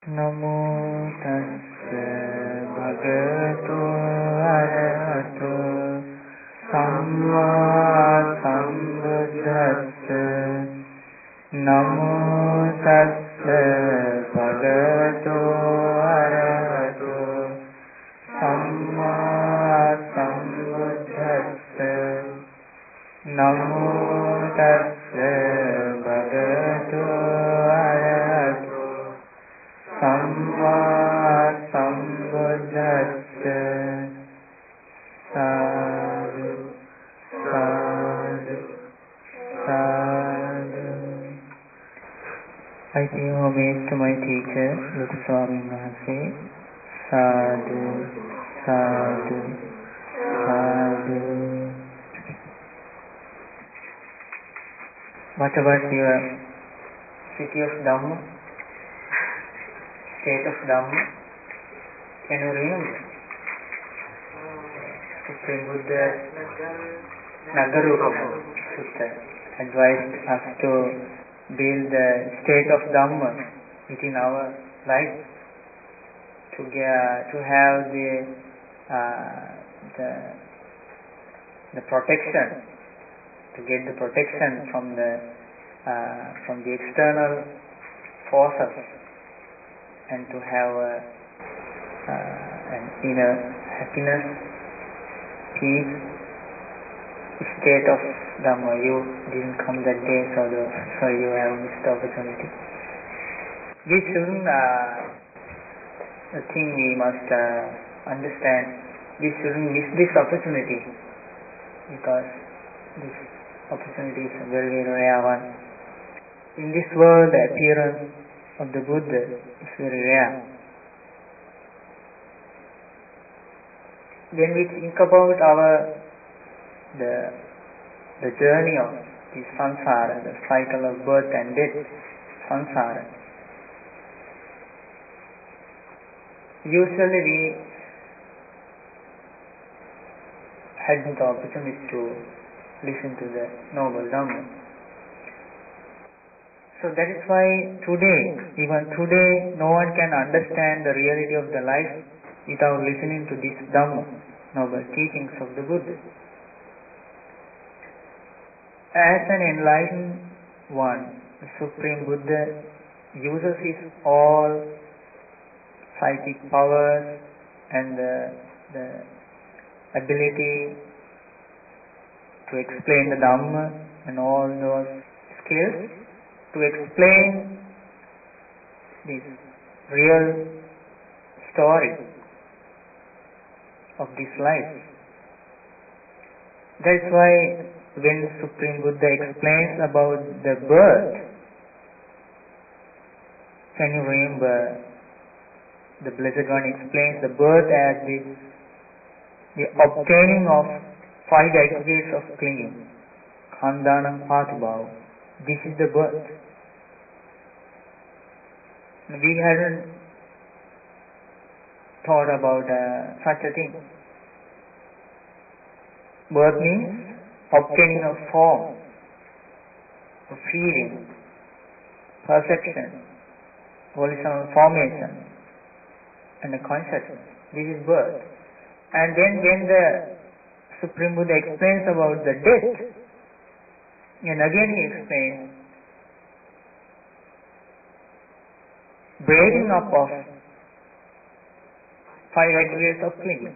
नमो तस्से भगवतो अरहतो सम्मा सम्बुद्दस्से नमो तस्से भगवतो अरहतो सम्मा सम्बुद्दस्से नमो तस्से भगवतो अरहतो सम्मा सम्बुद्दस्से साधु साधु साधु. I pay homage to my teacher, Luk Swami Maharaj. Sadhu, sadhu, sadhu. What about your city of Dhamma? State of Dhamma? Can you remember? Supreme Buddha Nagarupama Sutta advised us to build the state of Dhamma within our life, to have the protection, to get the protection from the external forces, and to have an inner happiness, peace, state of Dhamma. You didn't come that day, so you have missed the opportunity. We shouldn't, the thing we must understand, we shouldn't miss this opportunity, because this opportunity is a very, very rare one. In this world, the appearance of the Buddha is very rare. When we think about the journey of this samsara, the cycle of birth and death, samsara, usually we had the opportunity to listen to the Noble Dhamma. So that is why even today, no one can understand the reality of the life without listening to this Dhamma, noble teachings of the Buddha. As an enlightened one, the Supreme Buddha uses his all psychic powers and the ability to explain the Dhamma and all those skills to explain this real story of this life. That's why when Supreme Buddha explains about the birth, can you remember the Blessed One explains the birth as the obtaining of 5 aggregates of clinging, Khandhanam Patibhav. This is the birth. We hadn't thought about such a thing. Birth means obtaining a form, a feeling, perception, volitional formation, and a consciousness. This is birth. And then when the Supreme Buddha explains about the death, and again he explains breaking up of 5 aggregates of clinging.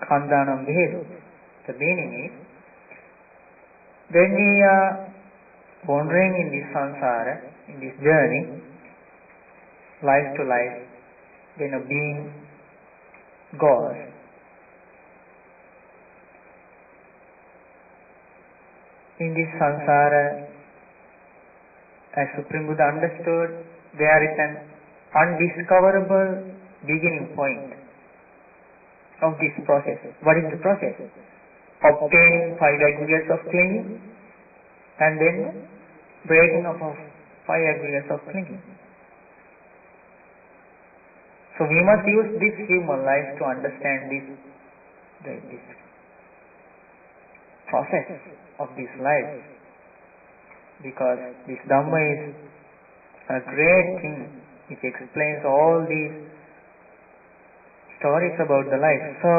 Khandhanam Bhedu. The meaning is, when we are wandering in this samsara, in this journey, life to life, when a being goes, in this samsara, as Supreme Buddha understood, there is an undiscoverable beginning point of this process. What is the process? Obtaining 5 aggregates of clinging and then breaking up of 5 aggregates of clinging. So we must use this human life to understand this process of this life, because this Dhamma is a great thing which explains all these stories about the life. So,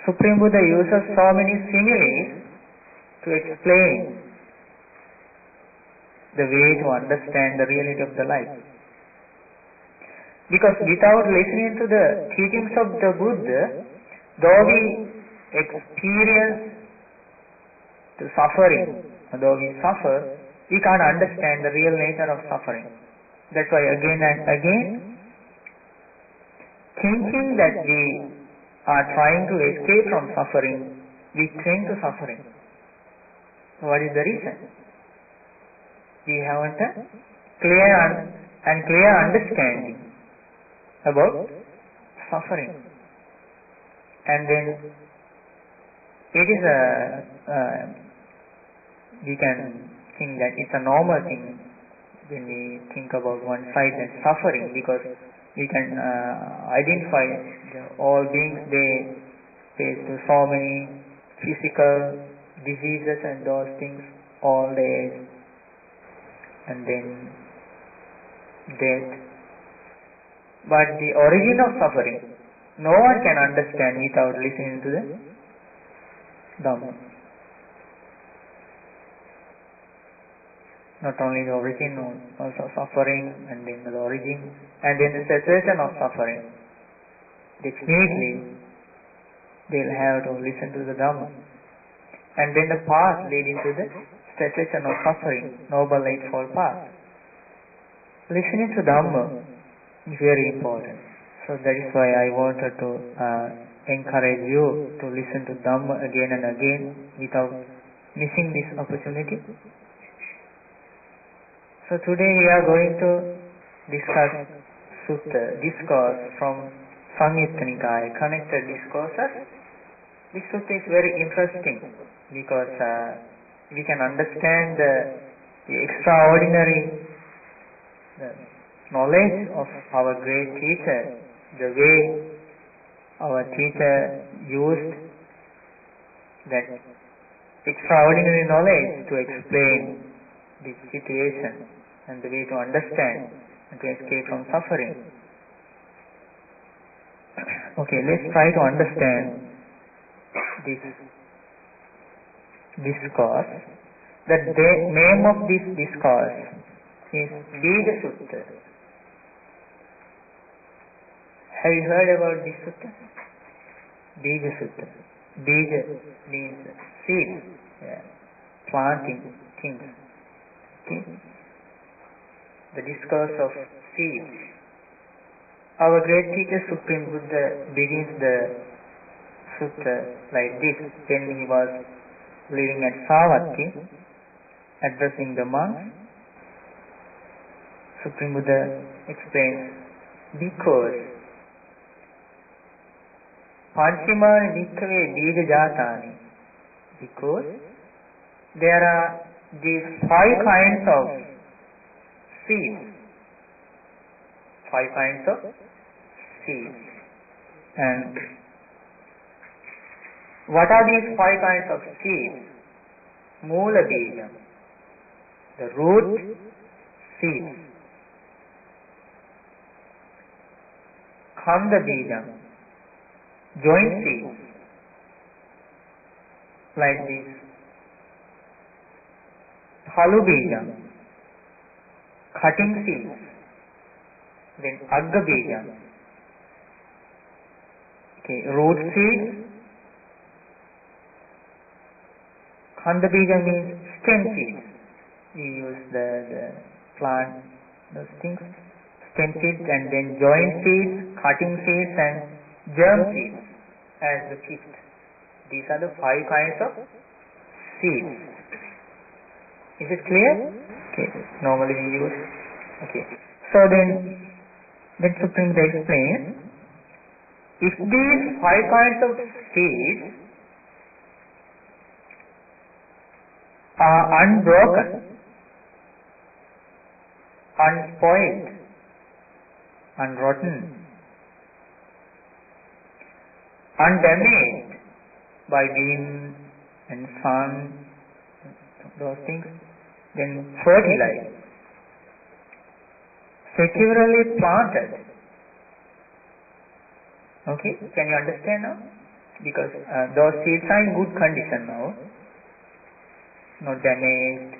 Supreme Buddha uses so many similes to explain the way to understand the reality of the life. Because without listening to the teachings of the Buddha, though we experience the suffering, though we suffer, we can't understand the real nature of suffering. That's why again and again, thinking that we are trying to escape from suffering, we cling to suffering. What is the reason? We haven't a clear understanding about suffering. And then it is we can think that it's a normal thing when we think about one side and suffering, because we can identify all beings, they face to so many physical diseases and those things, old age, and then death. But the origin of suffering, no one can understand without listening to the Dhamma. Not only the origin, also suffering, and then the origin, and then the cessation of suffering. Definitely, they'll have to listen to the Dhamma. And then the path leading to the cessation of suffering, Noble Eightfold Path. Listening to Dhamma is very important. So that is why I wanted to encourage you to listen to Dhamma again and again without missing this opportunity. So today we are going to discuss discourse from Samyutta Nikaya, Connected Discourses. This sutta is very interesting because we can understand the extraordinary knowledge of our great teacher, the way our teacher used that extraordinary knowledge to explain this situation and the way to understand and to escape from suffering. Okay, let's try to understand this discourse. The name of this discourse is Bija Sutta. Have you heard about this sutta? Bija Sutta. Bija means seed, planting things. Okay? The discourse of seeds. Our great teacher Supreme Buddha begins the sutta like this when he was living at Savatthi, addressing the monks. Supreme Buddha explains, because Panchimani Bhikkave Bija Jatani, because there are these 5 kinds of seeds. 5 kinds of seeds. And what are these 5 kinds of seeds? Moola Bijam, the root seeds. Khanda Bijam, joint seeds, like this. Phalu Bijam, cutting seeds. Then Agga Bijam, okay, root seeds. Khanda Bijam means stem seeds. We use the plant, those things, stem seeds, and then joint seeds, cutting seeds, and germ seeds as the 5th. These are the 5 kinds of seeds. Is it clear? Okay, normally we use. Okay, so then Supreme Buddha explains, if these 5 kinds of seeds are unbroken, unspoiled, unrotten, undamaged by wind and sun, those things, then fertilized, securely planted. Okay, can you understand now? Because those seeds are in good condition now, not damaged.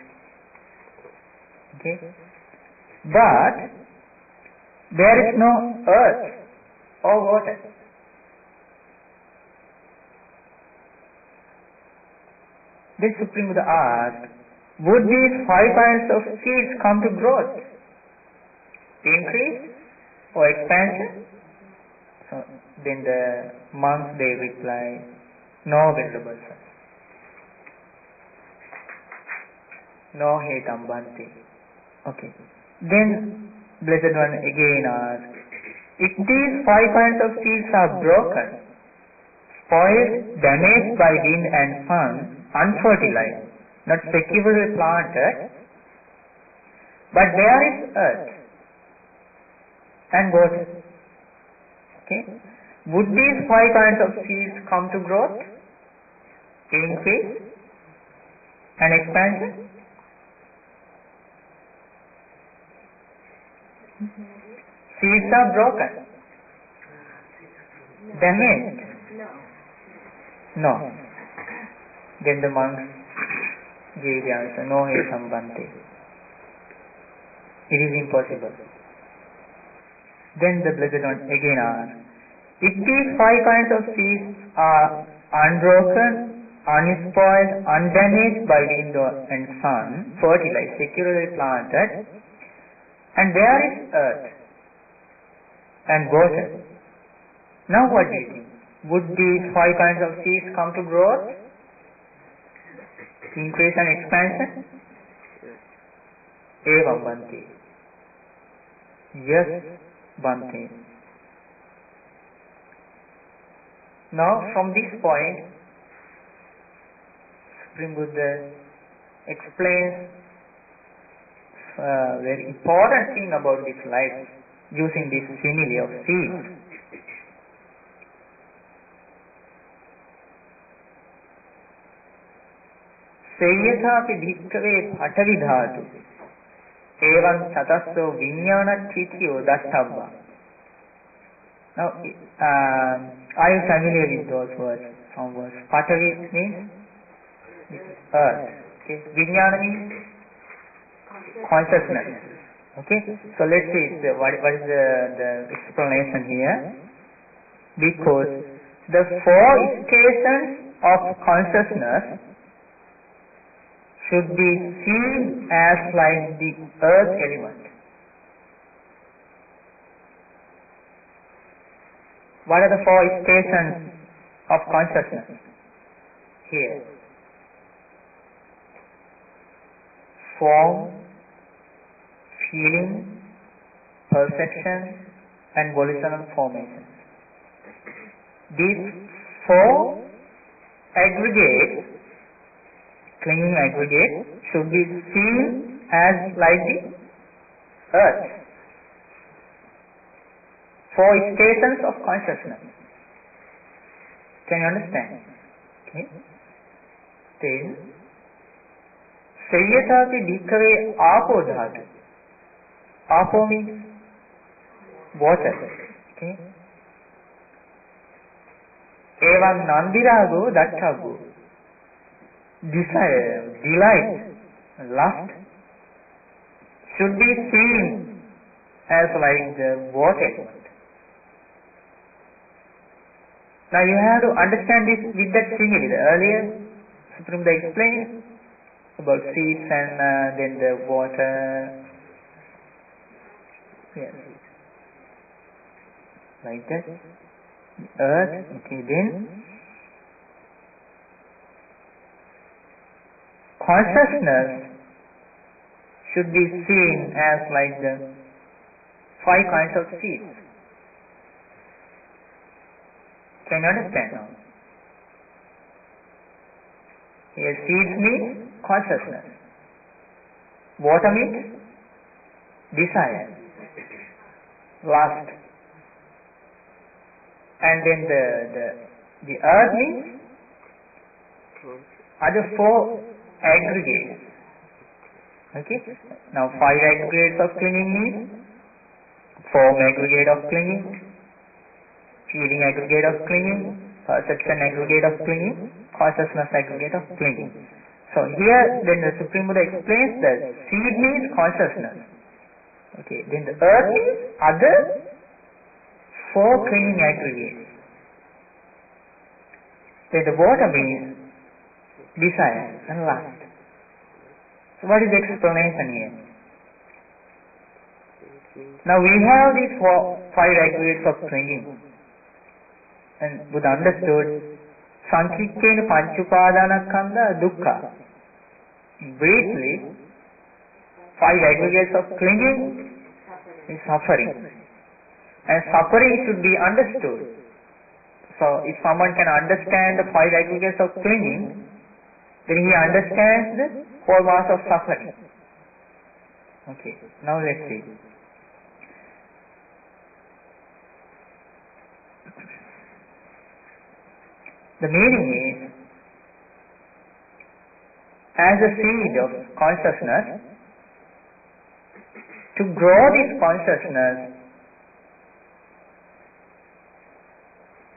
Okay, but there is no earth or water. Then Supreme Buddha asked, would these 5 kinds of seeds come to growth, increase or expansion? So then the monks they reply, no, Venerable Sir. No hetam bhante. Okay. Then Blessed One again asked, if these 5 kinds of seeds are broken, spoiled, damaged by wind and sun, unfertilized, not securely planted, but there is earth and water. Okay. Would these 5 kinds of seeds come to growth, increase and expansion? Seeds are broken, damaged. No. Then the monks gave the answer, no hetam bhante. It is impossible. Then the Blessed One again asked, if these 5 kinds of seeds are unbroken, unspoiled, undamaged by wind and sun, fertilized, securely planted, and there is earth and water, now what do you think? Would these 5 kinds of seeds come to growth, increase and expansion? Evam bhante. Yes, bhante. Now from this point, Supreme Buddha explains a very important thing about this life using this simile of seeds. Seyathapi bhikkave patavi dhatu evam satasso viññāna chityo dastabba. Now, are you familiar with those words? Some words. Patavi means earth. Okay. Viññāna means consciousness. Okay. So let's see what is the explanation here. Because the 4 stations of consciousness should be seen as like the earth element. What are the 4 stations of consciousness? Here. Form, feeling, perception, and volitional formation. These 4 aggregates, clinging aggregate, should be seen as like the earth. 4 stations of consciousness. Can you understand? Okay. Then, Seyathapi bhikkave apo dhatu. Apo means water. Okay. Evam nandirago datthabbo. Desire, delight, lust should be seen as like the water. Now you have to understand this with that simile. Earlier, Supreme Buddha explained about seeds and then the water. Yes. Like that. Earth. Okay, then consciousness should be seen as like the 5 kinds of seeds. Can you understand now? Here seeds means consciousness. Water means desire, lust. And then the earth means other 4 aggregates. Okay? Now 5 aggregates of clinging means form aggregate of clinging, feeling aggregate of clinging, perception aggregate of clinging, consciousness aggregate of clinging. So here then the Supreme Buddha explains that seed means consciousness. Okay, then the earth means other four clinging aggregates. Then the water means desire and lust. So what is the explanation here? Now we have these five aggregates of clinging. And Buddha understood Sankikkena Panchupadanaskandha dukkha. Briefly, five aggregates of clinging is suffering. And suffering should be understood. So if someone can understand the five aggregates of clinging, then he understands the whole mass of suffering. Okay, now let's see. The meaning is, as a seed of consciousness, to grow this consciousness,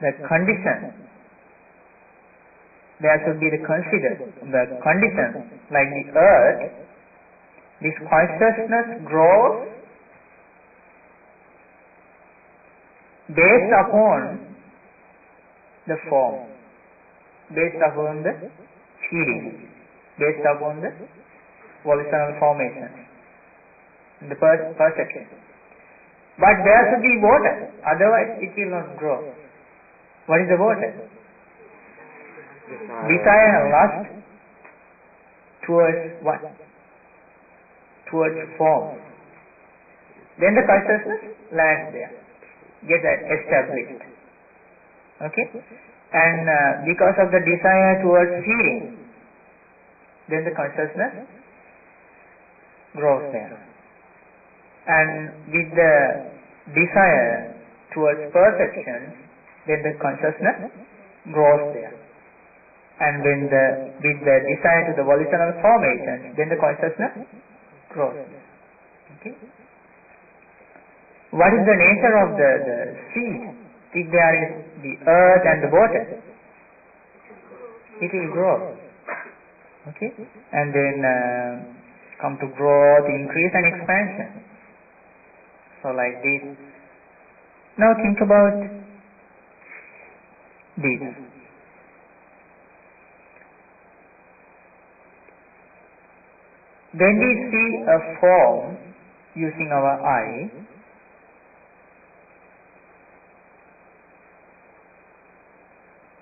the condition, there should be the condition, like the earth, this consciousness grows based upon the form, based upon the feeling, based upon the volitional formation, the perception. But there should be water, otherwise it will not grow. What is the water? Desire and lust towards what? Towards form. Then the consciousness lands there, gets established. Okay? And because of the desire towards feeling, then the consciousness grows there. And with the desire towards perception, then the consciousness grows there. And when with the desire to the volitional formation, then the consciousness grows there. Okay? What is the nature of the seed? If there is the earth and the water, it will grow. Okay? And then come to growth, increase and expansion. So like this. Now think about this. When we see a form using our eye,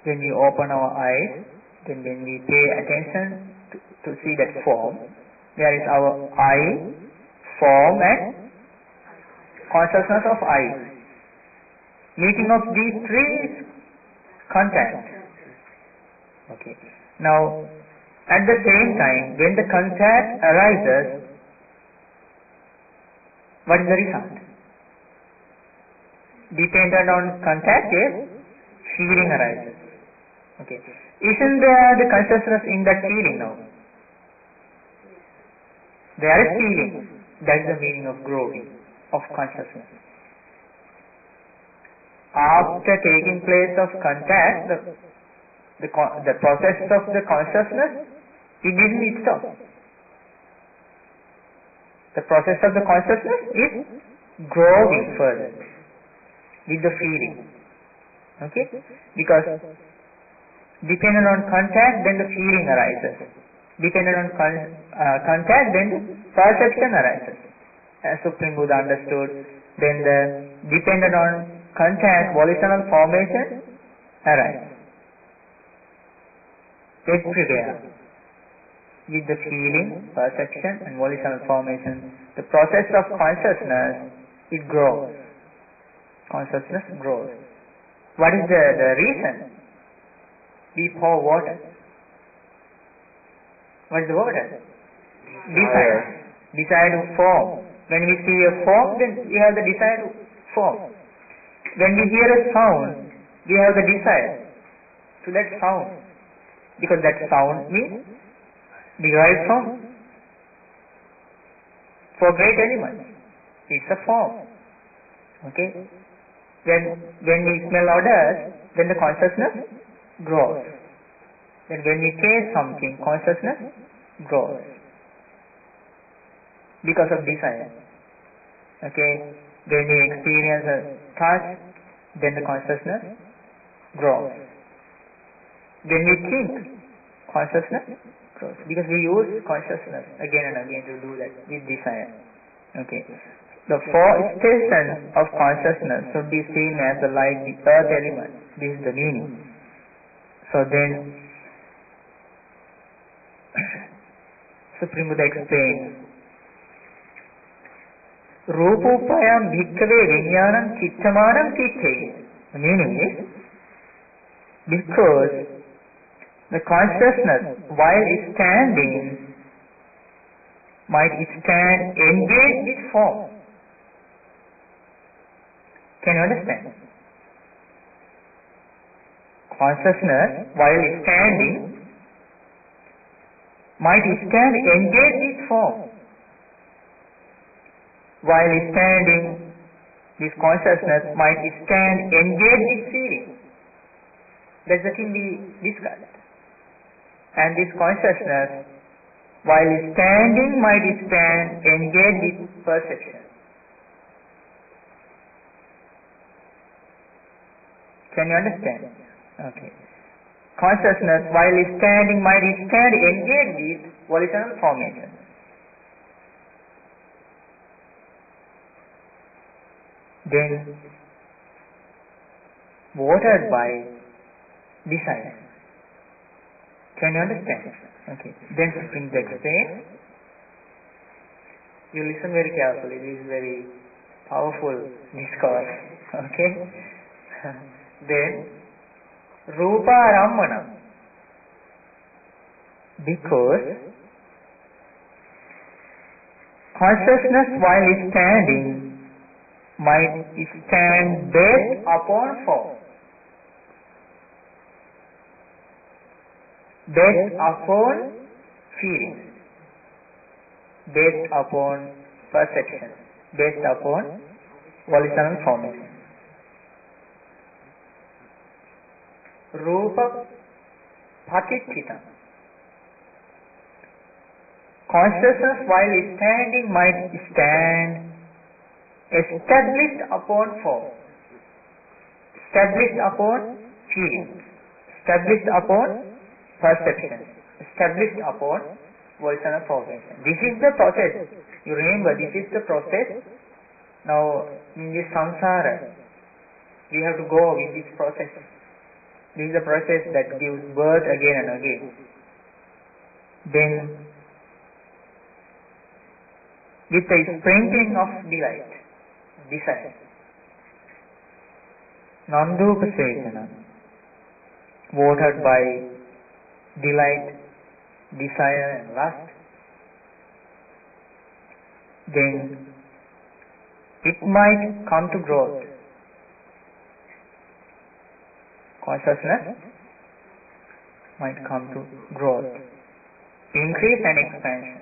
when we open our eyes, then when we pay attention to see that form, there is our eye, form and consciousness of eye. Meeting of these three is contact. Okay. Now, at the same time, when the contact arises, what is the result? Dependent on contact is feeling arises. Okay. Isn't there the consciousness in that feeling now? There is feeling. That is the meaning of growing, of consciousness. After taking place of contact, the process of the consciousness, it didn't stop. The process of the consciousness is growing further with the feeling. Okay? Because dependent on contact, then the feeling arises. Dependent on contact, then the perception arises. As Supreme Buddha understood, then the dependent on contact, volitional formation arises. Everywhere. With the feeling, perception and volitional formation, the process of consciousness, it grows. Consciousness grows. What is the reason? We pour water. What is the water? Desire. Desire to form. When we see a form, then we have the desire to form. When we hear a sound, we have the desire to that sound. Because that sound means derived from for great elements. It's a form. Okay? When we smell odors, then the consciousness grows. Then when we taste something, consciousness grows because of desire. Okay? When we experience a touch, then the consciousness grows. When we think, consciousness grows. Because we use consciousness again and again to do that with desire. Okay? The four stations of consciousness should be seen as like the earth element. This is the meaning. So then, Supreme Buddha explains, Rupupayam bhikkhave vinyanam chittamanam titte. The meaning is, because the consciousness while standing might stand engaged with form. Can you understand? Consciousness while standing might stand engaged with form. While standing, this consciousness might stand engaged with feeling. That's the thing we discussed. And this consciousness, while standing, might stand engaged with perception. Can you understand? Okay. Consciousness, while standing, might stand engaged with volitional formation. Then, watered by desire. Can you understand? Okay. Then Supreme Buddha explains. You listen very carefully. This is very powerful discourse. Okay. Then, Rupa Ramana. Because consciousness while standing might stand based upon form. Based upon feeling. Based upon perception. Based upon volitional formation. Rupa Patithita. Consciousness while standing might stand established upon form, established upon feeling, established upon perception, established upon volitional formation. This is the process. You remember, this is the process. Now, in this samsara, we have to go with this process. This is the process that gives birth again and again. Then, with the sprinkling of delight, desire, Nandupasesana, watered by delight, desire and lust, then it might come to growth. Consciousness might come to growth, increase and expansion.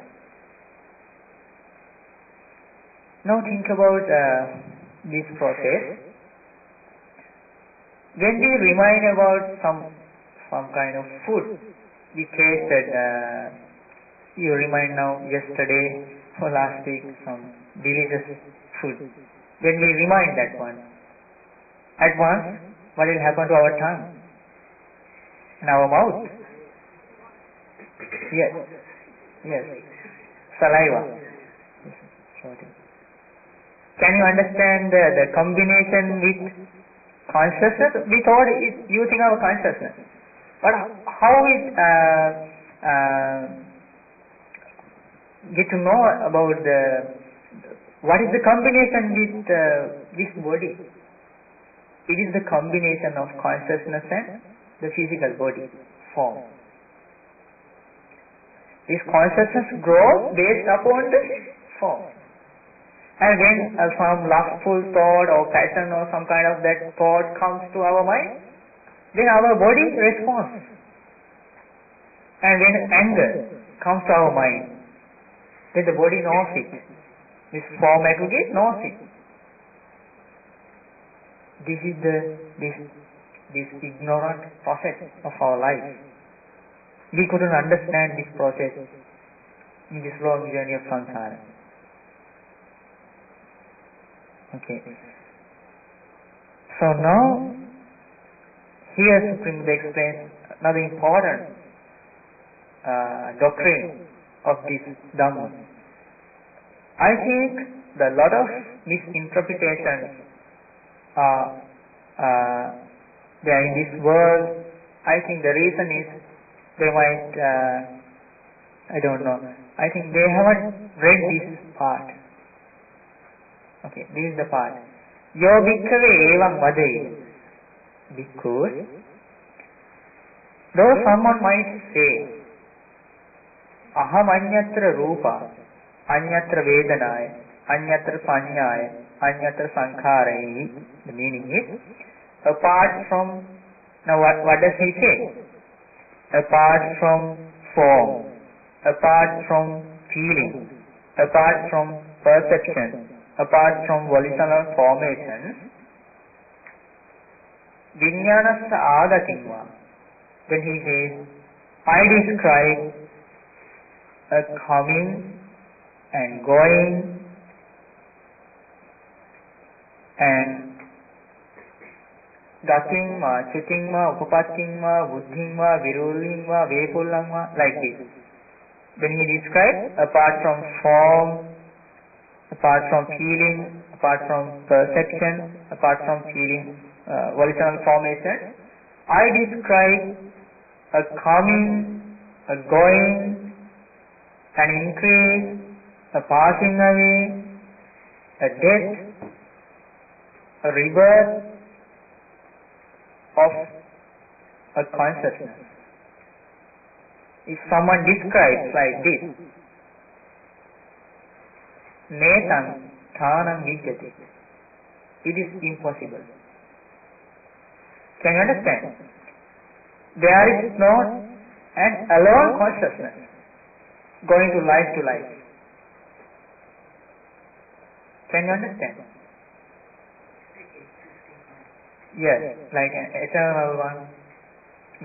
Now think about this process. When we remind about some kind of food we tasted, you remind now yesterday or last week some delicious food. When we remind that one, at once what will happen to our tongue and our mouth? Yes, saliva. Can you understand the combination with consciousness? We thought it's using our consciousness, but how it get to know about what is the combination with this body? It is the combination of consciousness and the physical body form. This consciousness grows based upon the form. And when some lustful thought or passion or some kind of that thought comes to our mind, then our body responds. And when anger comes to our mind, then the body knows it. This form aggregate knows it. This is this ignorant process of our life. We couldn't understand this process in this long journey of samsara. Okay. So now, here Supreme Buddha explains another important doctrine of this Dhamma. I think that a lot of misinterpretations there in this world. I think the reason is they might, I don't know, I think they haven't read this part. Okay, this is the part. Yo bhikkhave evam vadai. Because, though someone might say, aham anyatra rupa, anyatra vedanaya, anyatra panyaya, anyatra sankharaya. The meaning is, apart from, now what does he say? Apart from form, apart from feeling, apart from perception, apart from volitional formation, Vijnanassa agatimva. Then he says, I describe a coming and going and gatingma, chutingma, upapattingma, buddhingma, virulingma, vepullangma, like this. Then he describes apart from form, apart from feeling, apart from perception, apart from feeling, volitional formation, I describe a coming, a going, an increase, a passing away, a death, a rebirth of a consciousness. If someone describes like this, netam thanam vidyate, it is impossible. Can you understand? There is not an alone consciousness going to life. Can you understand? Yes, like an eternal one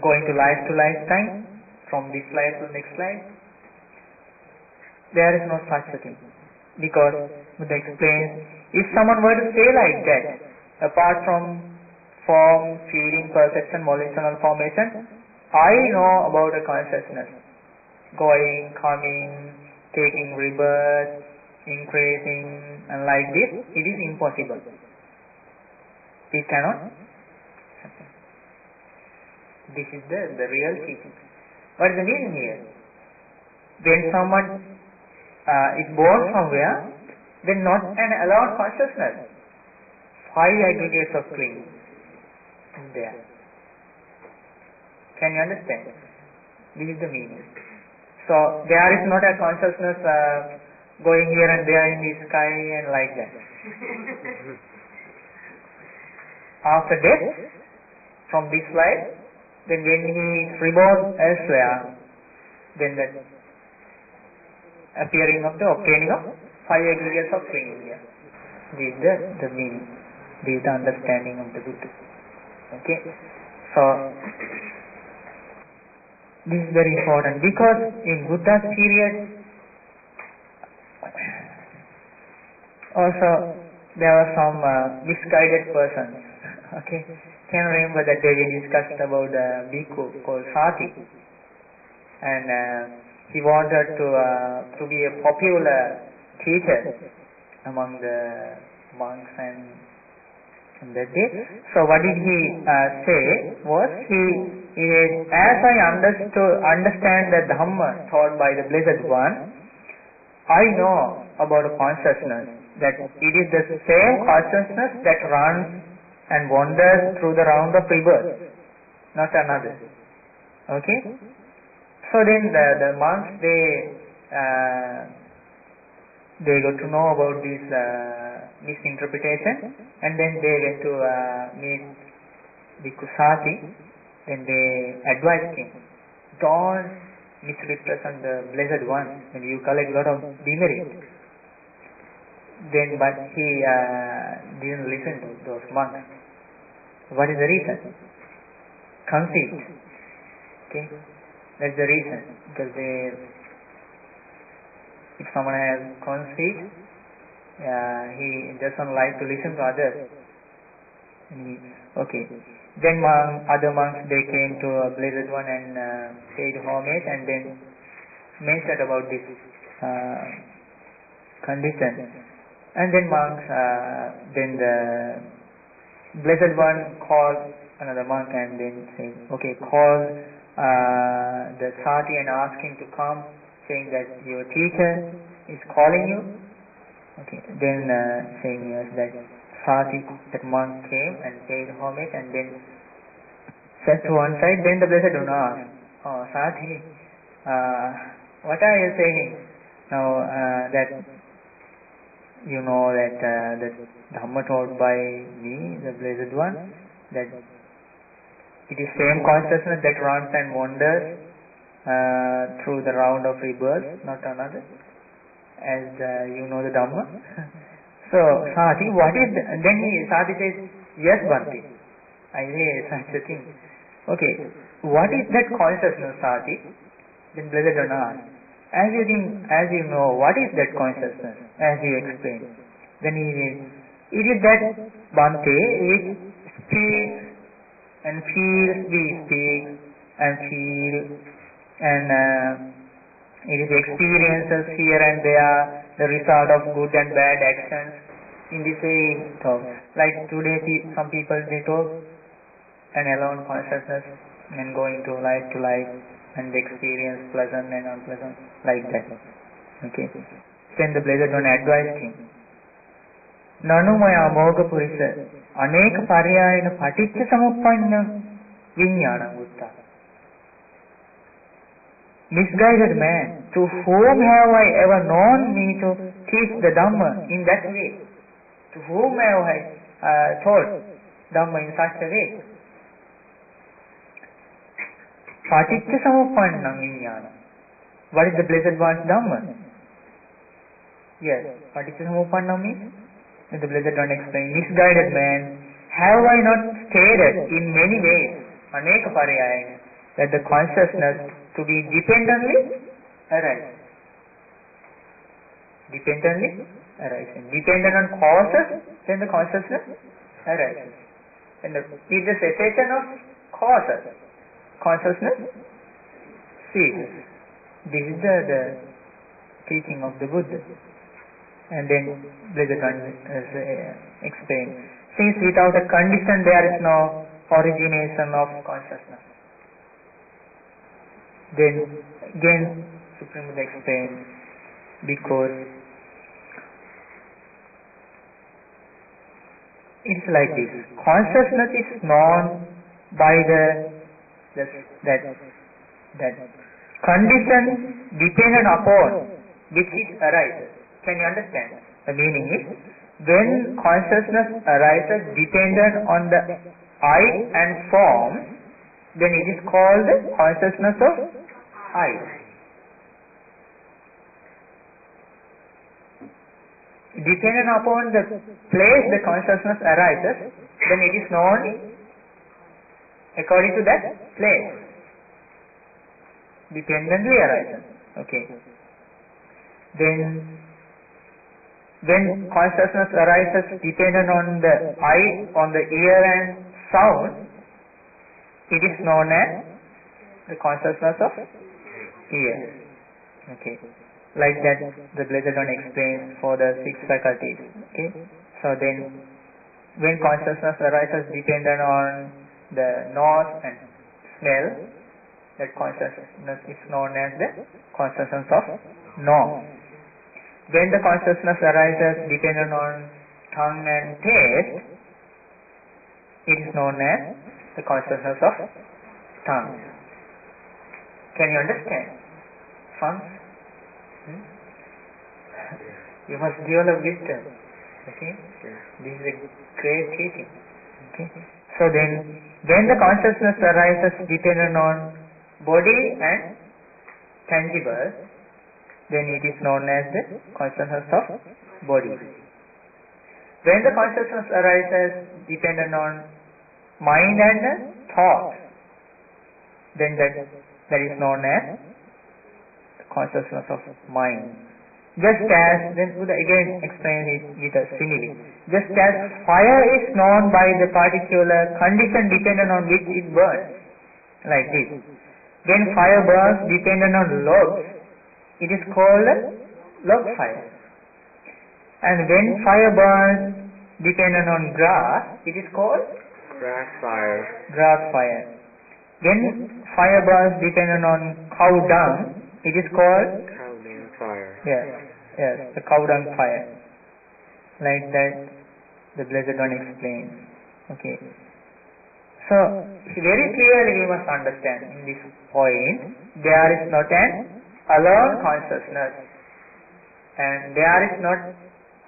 going to lifetime, from this life to next life. There is no such a thing. Because Buddha explains, if someone were to say like that, apart from form, feeling, perception, volitional formation, I know about a consciousness going, coming, taking rebirth, increasing, and like this, it is impossible. It cannot happen. This is the real teaching. What is the meaning here? When someone is born somewhere, then not an alone consciousness. 5 aggregates of clinging there. Can you understand? This is the meaning. So there is not a consciousness going here and there in the sky and like that. After death, from this life, then when he is reborn elsewhere, then the obtaining of 5 aggregates of clinging here. This is the meaning. This is the understanding of the Buddha. Okay? So, this is very important because in Buddha's period, also there were some misguided persons. Okay? Can you remember that day we discussed about a bhikkhu called Sati, and he wanted to be a popular teacher among the monks and that day. So what did he say was he said, as I understand the Dhamma taught by the Blessed One, I know about consciousness, that it is the same consciousness that runs and wanders through the round of rebirth, not another. Okay? So then the monks, they got to know about this misinterpretation, and then they went to meet Bhikkhu Sati. Then they advised him, don't misrepresent the Blessed One, and you collect a lot of demerit. Then, but he didn't listen to those monks. What is the reason? Conceit. Okay, that's the reason. Because if someone has conceit, he doesn't like to listen to others. Okay. Then other monks, they came to a Blessed One and paid homage and then mentioned about this condition. And then monks, then the Blessed One called another monk and then said, okay, call the Sati and ask him to come, saying that your teacher is calling you. Okay, then saying yes, that Sati, that monk came and paid homage and then sat to one side. Then the Blessed One asked, oh Sati, what are you saying? Now that you know that the Dhamma taught by me, the Blessed One, that it is same consciousness that runs and wanders through the round of rebirth, not another, as you know the Dhamma. So Sati, what is then Sati says, yes Bhante, I say such a thing. Okay, what is that consciousness, Sati? Then Blessed One asked, as you know, what is that consciousness, as you explained? Then he says, it is that Bhante which speaks and feels, we speak and feel, and it is experiences here and there, the result of good and bad actions in the same talk. Like today some people they talk and alone consciousness and going to life and experience pleasant and unpleasant, like that. Okay. Then the Blessed One advised him, Nanumaya Moga Purisa Aneka Pariyayana Paticca Samuppanna Viññāṇaṃ Gutta. Misguided man, to whom have I ever known me to teach the Dhamma in that way? To whom have I taught Dhamma in such a way? Paticca Samuppanna Viññāṇaṃ. What is the Blessed One's Dhamma? Yes, Paticca Samuppanna means, the Blessed One explained, misguided man, have I not stated in many ways, Aneka Pariyayana, that the consciousness to be dependently arising. Dependently arising. Dependent on causes, then the consciousness arises. And with the cessation of causes, consciousness ceases. This is the teaching of the Buddha. And then Blessed One explained, since without a condition there is no origination of consciousness. Then again Supreme Buddha explained, because it's like this, consciousness is known by that condition dependent upon which it arises. Can you understand? The meaning is, when consciousness arises dependent on the I and form, then it is called consciousness of I. Dependent upon the place the consciousness arises, then it is known according to that place. Dependently arises. Okay. Then when consciousness arises dependent on the eye, on the ear and sound, it is known as the consciousness of ear. Okay. Like that the Blessed One explains for the six faculties. Okay. So then when consciousness arises dependent on the nose and smell, that consciousness is known as the consciousness of nose. When the consciousness arises dependent on tongue and taste, it is known as the consciousness of tongue. Can you understand? Son? You must develop wisdom. Okay? This is a great teaching. Okay? So then, when the consciousness arises dependent on body and tangible, then it is known as the consciousness of body. When the consciousness arises dependent on mind and thought, then that is known as consciousness of mind. Just as, then Buddha again explains it with a simile. Just as fire is known by the particular condition dependent on which it burns, like this. When fire burns dependent on logs, it is called log fire. And when fire burns dependent on grass, it is called grass fire. Grass fire. When fire burns dependent on cow dung, it is called Cow dung fire. Yes, the cow dung fire. Like that, the Blessed One explains. Okay. So, very clearly we must understand in this point, there is not an alone consciousness, and there is not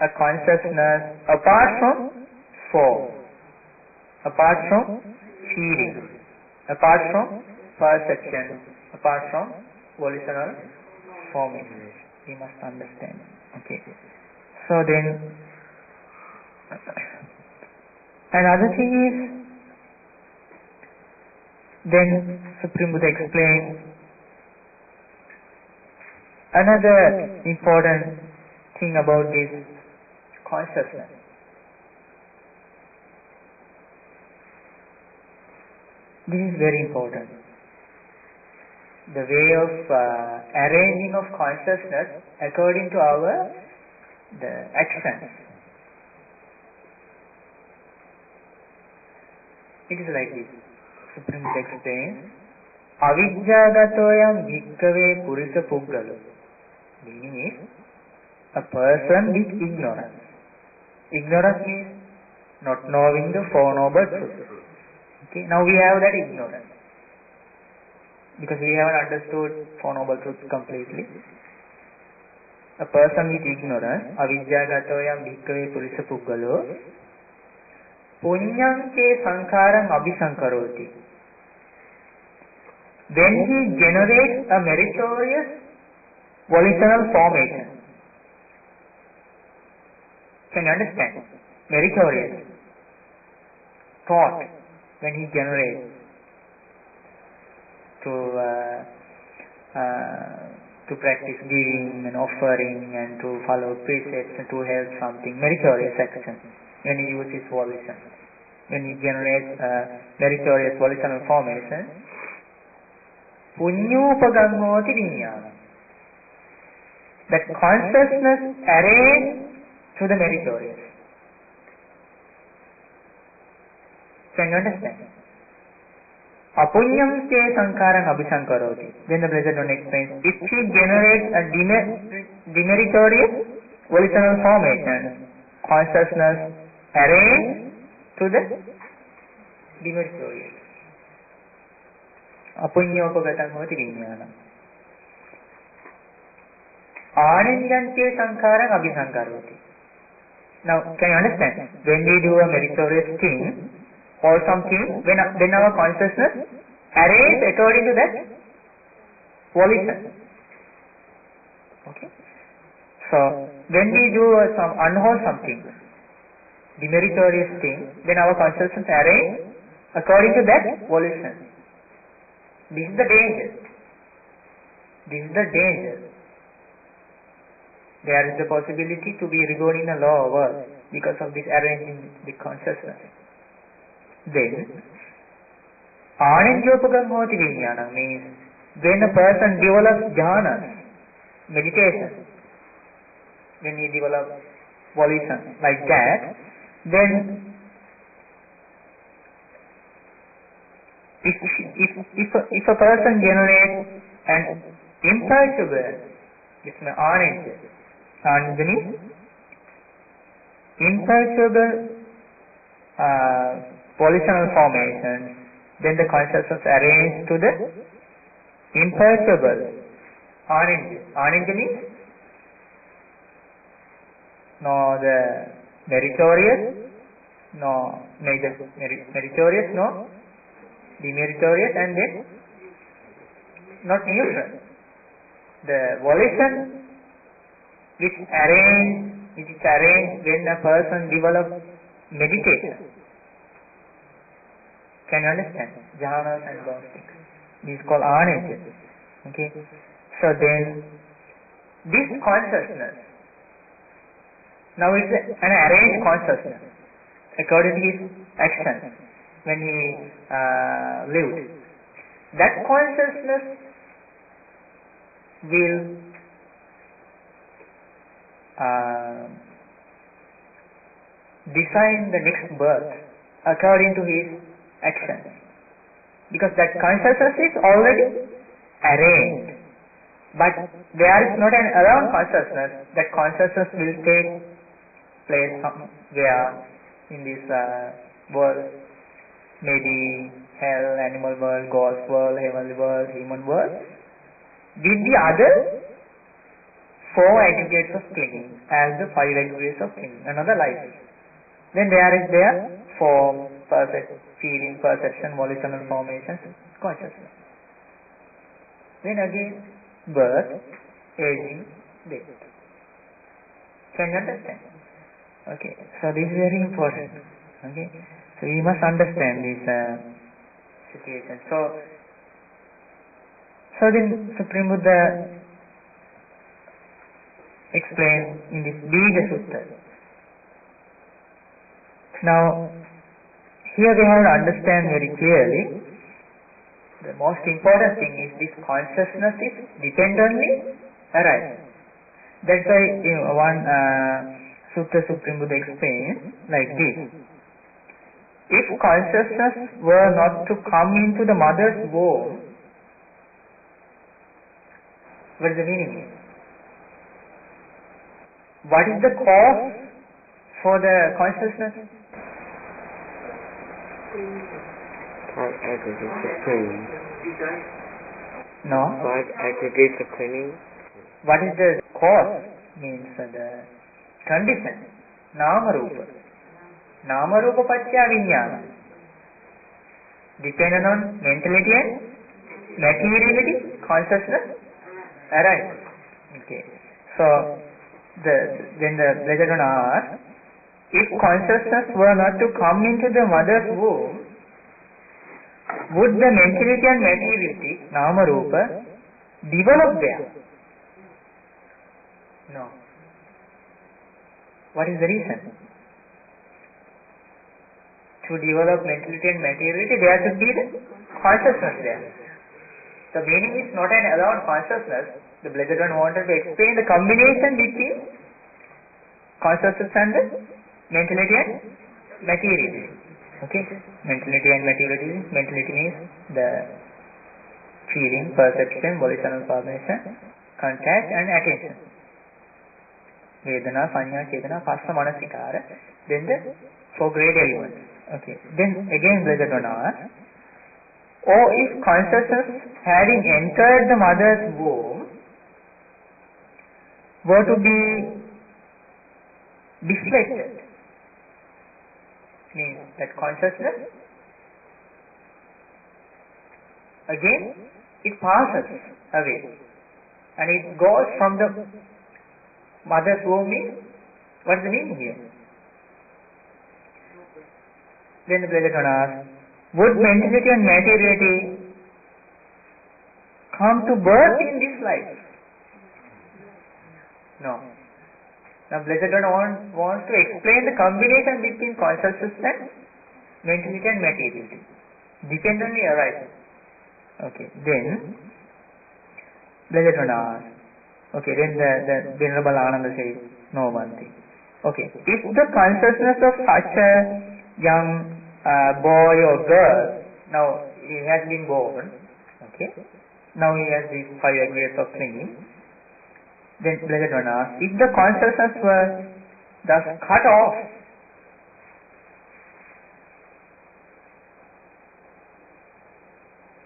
a consciousness apart from form, apart from feeling, apart from perception, apart from volitional formation. We must understand. Okay. So then, another thing is, then Supreme Buddha explains another important thing about this consciousness. This is very important. The way of arranging of consciousness according to the actions. It is like this. Supreme Buddha explains, Avijjāgatoyam bhikkhave purisa puggalo. Meaning is, a person with ignorance. Ignorance means not knowing the Four Noble Truths. Okay, now we have that ignorance. Because we haven't understood Four Noble Truths completely. A person with ignorance, avijjāgatoyam bhikkhave purisa puggalo, punyam ke sankharam abhisankaroti. When he generates a meritorious volitional formation. Can you understand? Meritorious thought when he generates to practice giving and offering and to follow precepts and to help something, meritorious action when he uses volition. When he generates a meritorious volitional formation, punyūpagamoti viññāna. That consciousness arranged to the meritorious. Can you understand? Apunyam te sankaram abhisankaroti. Then the Blessed One explains, if he generates a demeritorious volitional formation, consciousness arranged to the demeritorious. Apunyopagatam hoti viññāna. Anindante sankaram abhisankaroti. Now, can you understand? When we do a meritorious thing or something, when our consciousness arranges according to that volition. Okay? So, when we do some unwholesome thing, the meritorious thing, then our consciousness arranges according to that volition. This is the danger. This is the danger. There is the possibility to be reborn in a lower world because of this arranging the consciousness. Then, Anindiyopagam hoti viññāna means when a person develops jhana, meditation, when he develops volition like that, then if a person generates an imperishable, Anand means imperishable volitional formation, then the consciousness arranged to the imperishable. Anand means no the meritorious, no neither meritorious, no demeritorious, and then not neutral. The volition which is arranged when a person develops meditation. Can you understand? Jhanas and gnostics. This is called Anitya. Okay. So then, this consciousness, now it's an arranged consciousness according to his actions when he lived. That consciousness will design the next birth according to his actions, because that consciousness is already arranged, but there is not an around consciousness. That consciousness will take place somewhere in this world, maybe hell, animal world, ghost world, heavenly world, human world, with the other four aggregates of clinging as the five aggregates of clinging, another life. Then there is their form, feeling, perception, volitional formations, consciousness. Then again, birth, aging, death. Can you understand? Okay, so this is very important. Okay, so we must understand this situation. So then Supreme Buddha explained in this Bija Sutta. Now, here we have to understand very clearly, the most important thing is this consciousness is dependently arising. That's why one Sutta Supreme Buddha explains like this. If consciousness were not to come into the mother's womb, what is the meaning here? What is the cause for the consciousness? Five aggregates of clinging. No. Five aggregates of clinging. What is the cause? Means the condition. Nama Rupa. Nama Rupa Paccaya Vijnana. Dependent on mentality and materiality, consciousness arises. Okay. So, then the Blessed One asks, if consciousness were not to come into the mother's womb, would the mentality and materiality, Nama Rupa, develop there? No. What is the reason? To develop mentality and materiality, there should be the consciousness there. The meaning is not an alone consciousness. The Blessed One wanted to explain the combination between consciousness and the mentality and materiality. Okay? Mentality and materiality. Mentality means the feeling, perception, volitional formation, contact and attention. Vedana, Sanya, Chetana, Phassa, Manasikara. Then the four great elements. Okay. Then again Blessed One asks, or if consciousness having entered the mother's womb were to be deflected, means that consciousness again it passes away and it goes from the mother's womb. Means what is the meaning here? Then the Blessed One asks, would mentality and materiality come to birth in this life? No. Now Blessed One wants to explain the combination between consciousness and mentality and materiality, dependently arising. Okay. Then Blessed One asks, okay, then the Venerable Ananda says, no one thing. Okay, if the consciousness of such a young boy or girl, now he has been born, okay, now he has these five aggregates of clinging, then Blessed One asks, if the consciousness were thus cut off,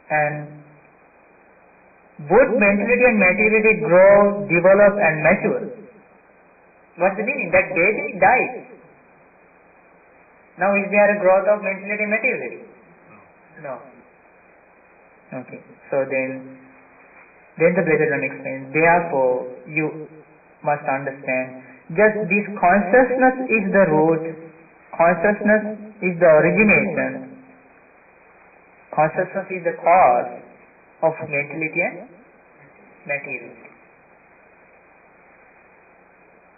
and both mentality and materiality grow, develop and mature, what's the meaning? That baby dies. Now is there a growth of mentality and materiality? No. Okay. So then the Blessed One explains, therefore you must understand, just this consciousness is the root, consciousness is the origination, consciousness is the cause of mentality and materiality.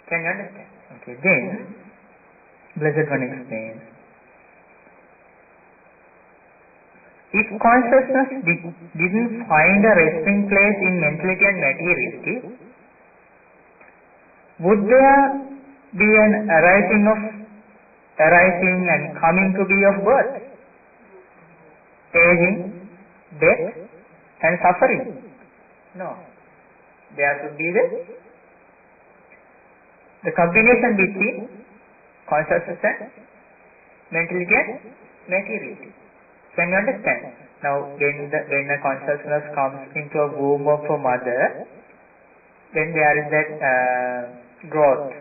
Can you understand? Okay, then Blessed One explains, if consciousness didn't find a resting place in mentality and materiality, would there be an arising and coming to be of birth, aging, death and suffering? No. There should be the combination between consciousness and mentality and materiality. Can you understand? Now, when a consciousness comes into a womb of a mother, then there is that growth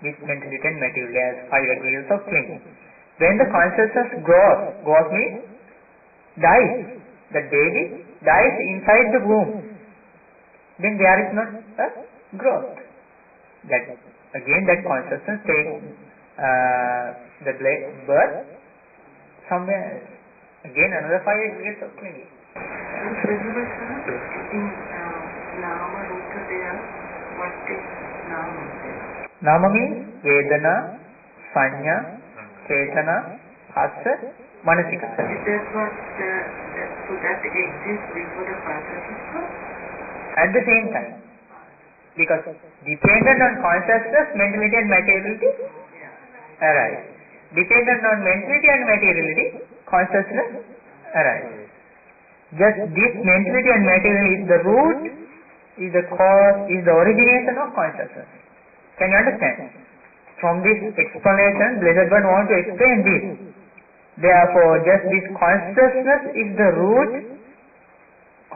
with mentality and materiality as 5 aggregates of clinging. When the consciousness grows means dies. The baby dies inside the womb. Then there is not a growth. That consciousness takes the birth somewhere else. Again another 5 aggregates of clinging. In Nama Rupa there, what is Nama? Nama means Vedana, Sanya, Chetana, Hassa, Manasika. So that exists before the consciousness? At the same time. Because dependent on consciousness, mentality and materiality arise. Dependent on mentality and materiality, consciousness arises. Just this mentality and materiality is the root, is the cause, is the origination of consciousness. Can you understand? From this explanation, Blessed One wants to explain this. Therefore, just this consciousness is the root,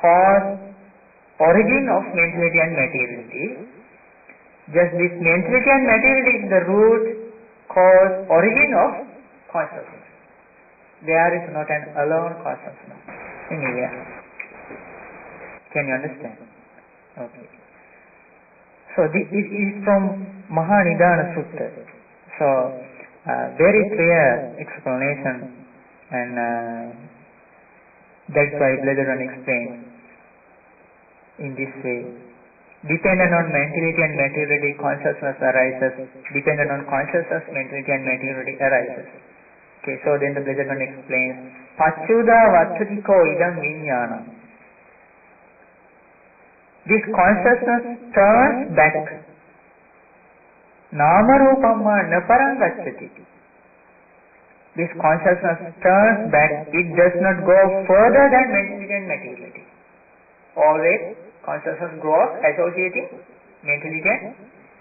cause, origin of mentality and materiality. Just this mentality and materiality is the root, cause, origin of consciousness. There is not an alone consciousness anywhere. Can you understand? Okay. So this is from Mahanidana Sutta. So very clear explanation, and that's why Blessed One explains in this way. Dependent on mentality and materiality, consciousness arises. Dependent on consciousness, mentality and materiality arises. Okay, so then the Blessed One explains, Pachuda Vatthutiko idam viññānam. This consciousness turns back. Nama rupamma naparang gacchati. This consciousness turns back. It does not go further than mentality and materiality. Always consciousness grows associating mentality and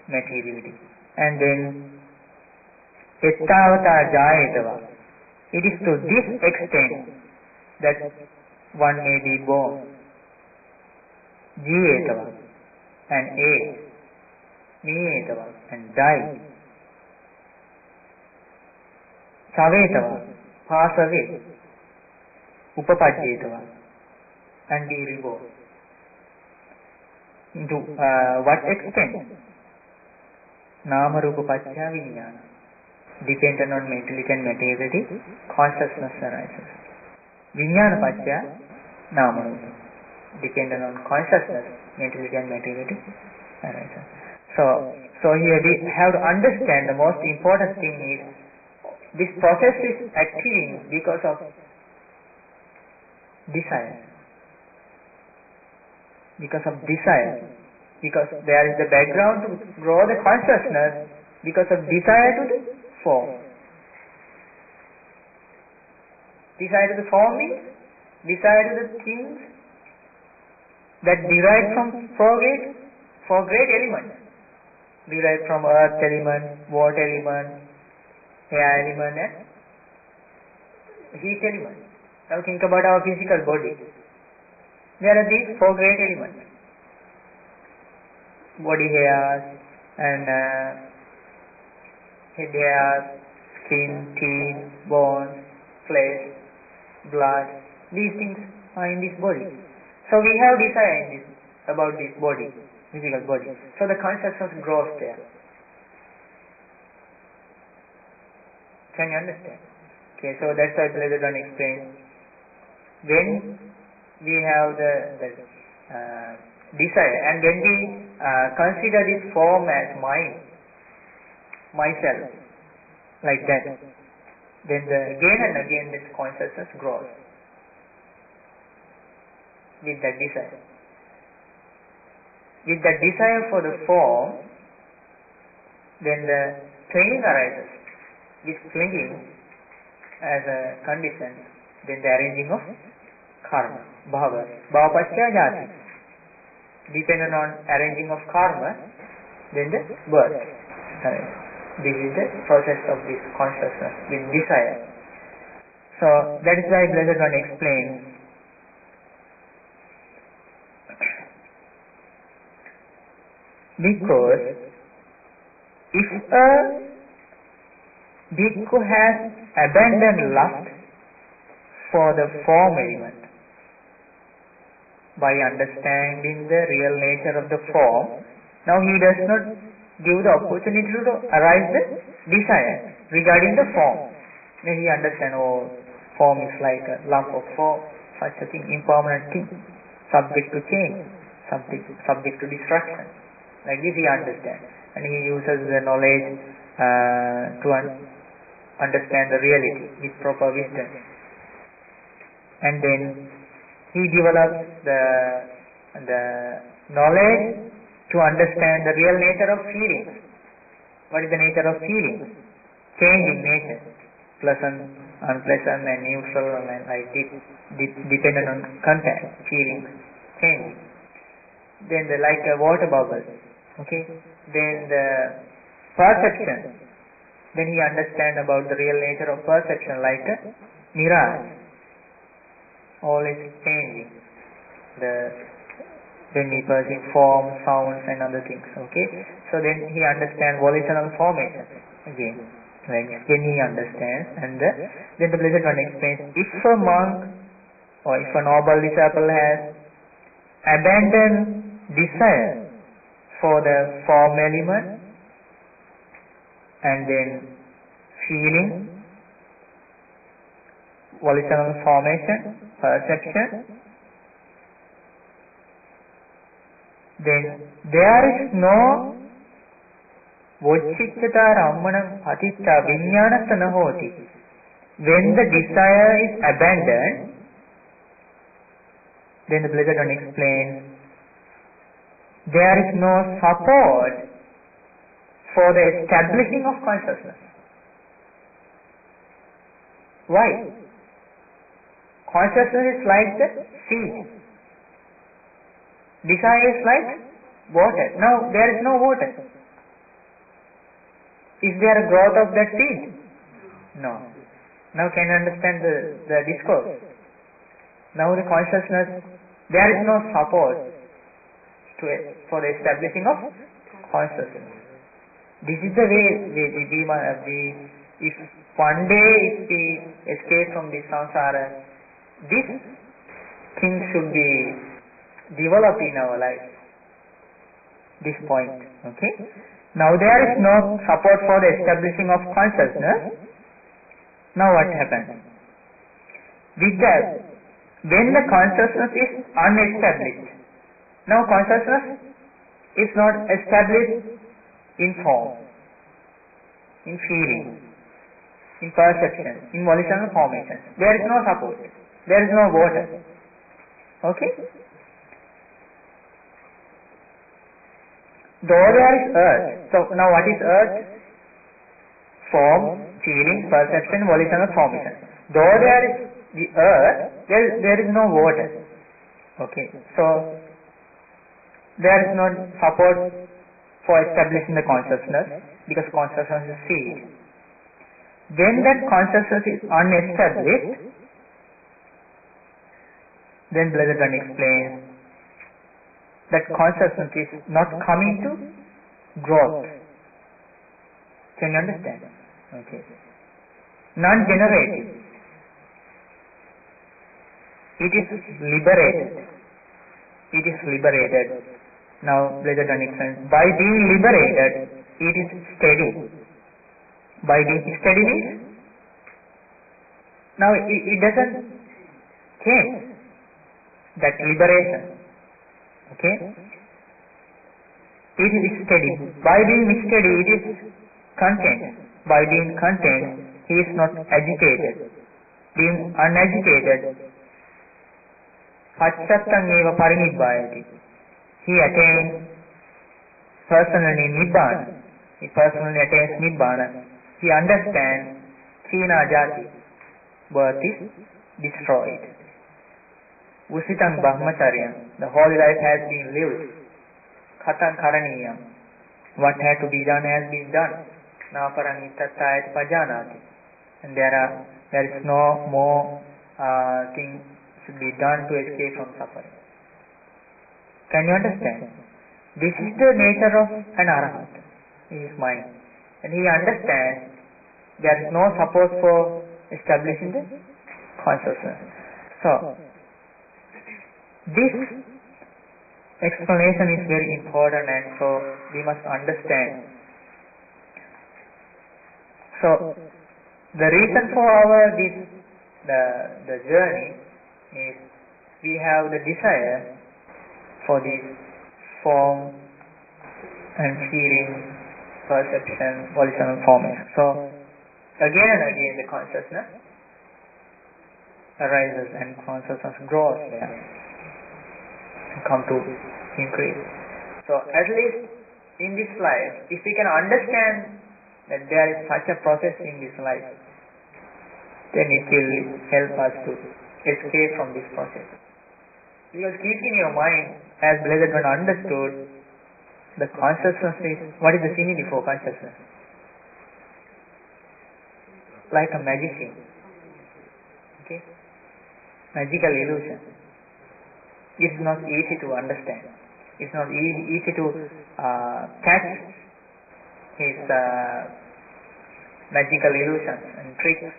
materiality. And then ettavata jayetava. It is to this extent that one may be born. Jiyetava and age. Niyetava and die. Savetava, pass away. Upapajyetava and be reborn. Into what extent? Nama Rupa Paccha Viññāna. Dependent on mentality and materiality, consciousness arises. Viññāna Paccha Nama Rupa. Dependent on consciousness, mentality and materiality arises. So here we have to understand the most important thing is this process is acting because of desire. Because of desire. Because there is the background to grow the consciousness because of desire to the form. Desire to the form means desire to the things that derive from four great elements. Derived from earth element, water element, air element and heat element. Now think about our physical body. There are these four great elements. Body hairs and head hairs, skin, teeth, bones, flesh, blood. These things are in this body. So we have desire about this body, physical body. So the consciousness grows there. Can you understand? Okay, so that's why Blessed One explains. when we have the desire, and when we consider this form as mine, myself, like that, then again and again this consciousness grows with that desire. With that desire for the form, then the clinging arises. This clinging as a condition, then the arranging of karma, bhava, bhavapacchaya jati. Dependent on arranging of karma, then the birth. This is the process of this consciousness with desire. So that is why Blessed One explains because if a bhikkhu has abandoned lust for the form element by understanding the real nature of the form, now he does not give the opportunity to arise the desire regarding the form. Then he understands, oh, form is like a lump of form, such a thing, impermanent thing, subject to change, subject to destruction. Like this he understands, and he uses the knowledge to understand the reality with proper wisdom. And then he develops the knowledge to understand the real nature of feelings. What is the nature of feelings? Changing nature, pleasant, unpleasant, and neutral, and like dependent on contact, feelings, changing. Then like a water bubble, okay. Then the perception. Then he understands about the real nature of perception, like a mirage. All is changing. When we perceive form, sounds, and other things, okay. So then he understands volitional formation again. Like when he understands, and then the Blessed One explains, if a monk or if a noble disciple has abandoned desire for the form element and then feeling, volitional formation, perception, then there is no vocchittata rammanam patitta viññānassa na hoti. When the desire is abandoned, then the Blessed One explains, there is no support for the establishing of consciousness. Why? Consciousness is like the seed. Desire is like water. Now there is no water. Is there a growth of that seed? No. Now can you understand the discourse? Now the consciousness, there is no support for the establishing of consciousness. This is the way if one day if we escape from this samsara, this thing should be developed in our life. This point, okay. Now there is no support for the establishing of consciousness. Now what happens? With that, when the consciousness is unestablished, now consciousness is not established in form, in feeling, in perception, in volitional formation. There is no support. There is no water. Okay? Though there is earth. So now what is earth? Form, feeling, perception, volitional formation. Though there is the earth, there is no water. Okay. So there is no support for establishing the consciousness, because consciousness is seed. When that consciousness is unestablished, then Blessed One explains that consciousness is not coming to growth. Can you understand? Okay. Non-generative. It is liberated. It is liberated. Now, Blessed One explains, by being liberated, it is steady. By being steady means, now it doesn't came, that liberation. Okay? It is steady. By being steady, it is content. By being content, he is not agitated. Being unagitated, Pachattam eva parinibbhayati. He attains personally Nibbana. He personally attains Nibbana. He understands China Jati. Birth is destroyed. Usitam Brahmacharyam. The whole life has been lived. Khatam Karaniyam. What had to be done has been done. Naparanittatayat pajanati. And there is no more thing should be done to escape from suffering. Can you understand? This is the nature of an arahant in his mind. And he understands there is no support for establishing the consciousness. So, this explanation is very important, and so we must understand. So, the reason for the journey is we have the desire for this form and feeling, perception, volitional formation. So, again and again the consciousness arises and consciousness grows there and come to increase. So, at least in this life, if we can understand that there is such a process in this life, then it will help us to escape from this process. Because keep in your mind, as Blessed One understood, the consciousness is, what is the simile for consciousness? Like a magician. Okay? Magical illusion. It's not easy to understand. It's not easy to catch his magical illusions and tricks.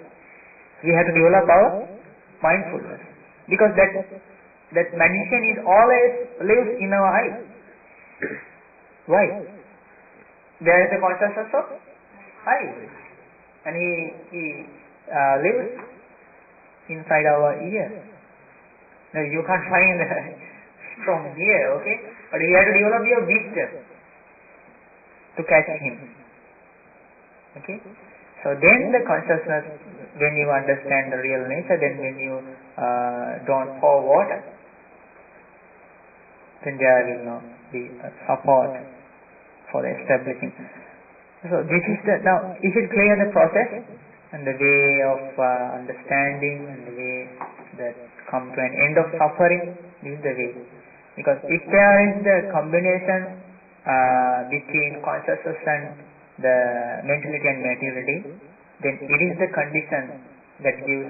We have to develop our mindfulness, because that magician is always lives in our eyes. Why? There is a consciousness of eyes, and he lives inside our ears. Now you can't find from here, okay? But you have to develop your wisdom to catch him. Okay? So then the consciousness, when you understand the real nature, then when you don't pour water, then there will not be support for establishing. So this is now is it clear the process and the way of understanding and the way that come to an end of suffering? This is the way. Because if there is the combination between consciousness and the mentality and materiality, then it is the condition that gives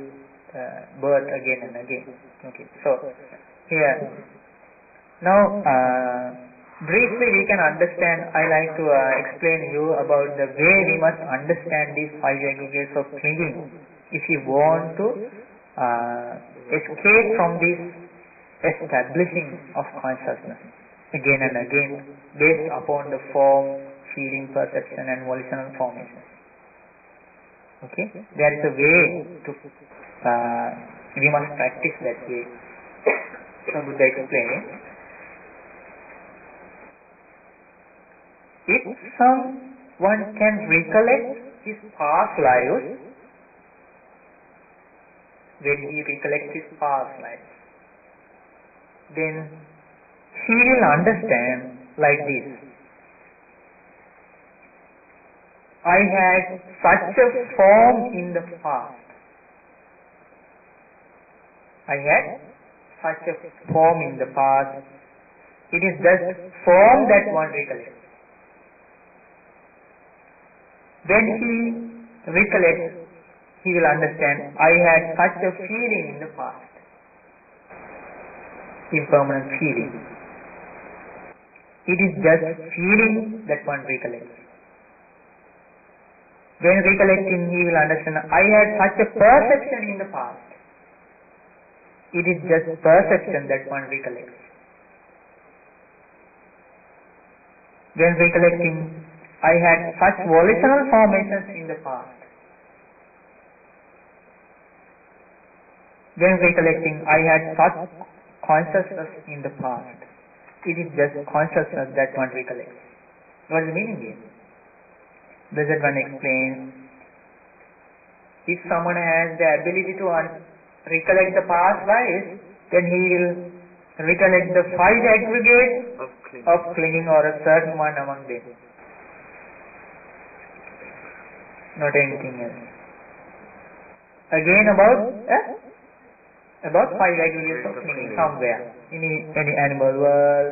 birth again and again. Okay. So here now briefly we can understand. I like to explain you about the way we must understand these five aggregates of clinging if you want to escape from this establishing of consciousness again and again based upon the form, feeling, perception and volitional formation. Okay? There is a way to, we must practice that way. So Buddha explained, if someone can recollect his past lives, when he recollects his past lives, then he will understand like this. I had such a form in the past. I had such a form in the past. It is just form that one recollects. When he recollects, he will understand, I had such a feeling in the past. Impermanent feeling. It is just feeling that one recollects. When recollecting, he will understand, I had such a perception in the past. It is just perception that one recollects. When recollecting, I had such volitional formations in the past. When recollecting, I had such consciousness in the past. It is just consciousness that one recollects. What is the meaning here? Blessed One explains, if someone has the ability to recollect the past lives, then he will recollect the 5 aggregates of clinging or a certain one among them. Not anything else. Again about 5 aggregates of clinging somewhere. In any animal world,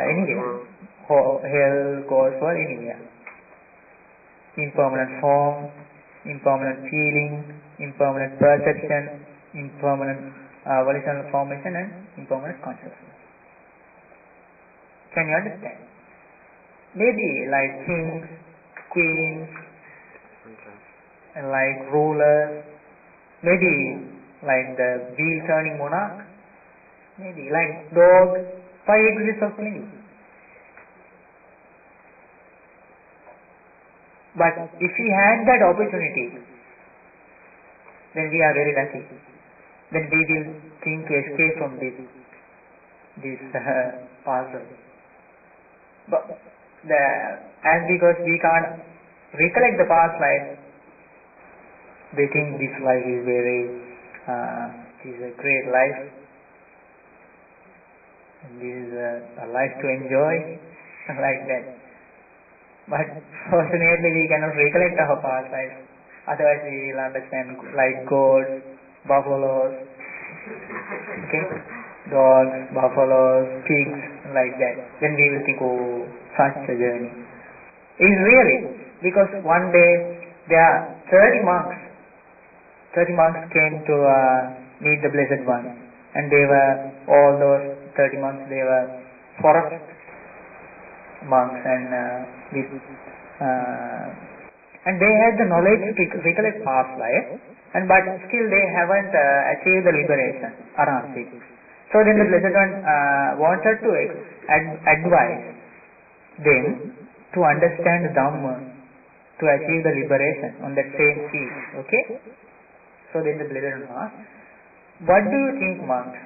anywhere. Hell, ghost world, anywhere. Impermanent form, impermanent feeling, impermanent perception, impermanent volitional formation and impermanent consciousness. Can you understand? Maybe like kings, queens, and like rulers, maybe like the wheel turning monarch, maybe like dog, 5 aggregates of clinging. But if we had that opportunity, then we are very lucky. Then we will think to escape from this puzzle. But because we can't recollect the past life, they think this life is a great life. And this is a life to enjoy, like that. But fortunately we cannot recollect our past life. Otherwise we will understand like goats, buffaloes, okay, dogs, buffaloes, pigs, like that. Then we will think, oh, such a journey. It's really, because one day there are 30 monks. 30 monks came to meet the Blessed One, and they were, all those 30 monks, they were forest monks, and and they had the knowledge to recollect past life, but still they haven't achieved the liberation, aransi. So then the Blessed One wanted to advise them to understand Dhamma, to achieve the liberation on that same seat. Okay? So then the Blessed One asked, what do you think, monks,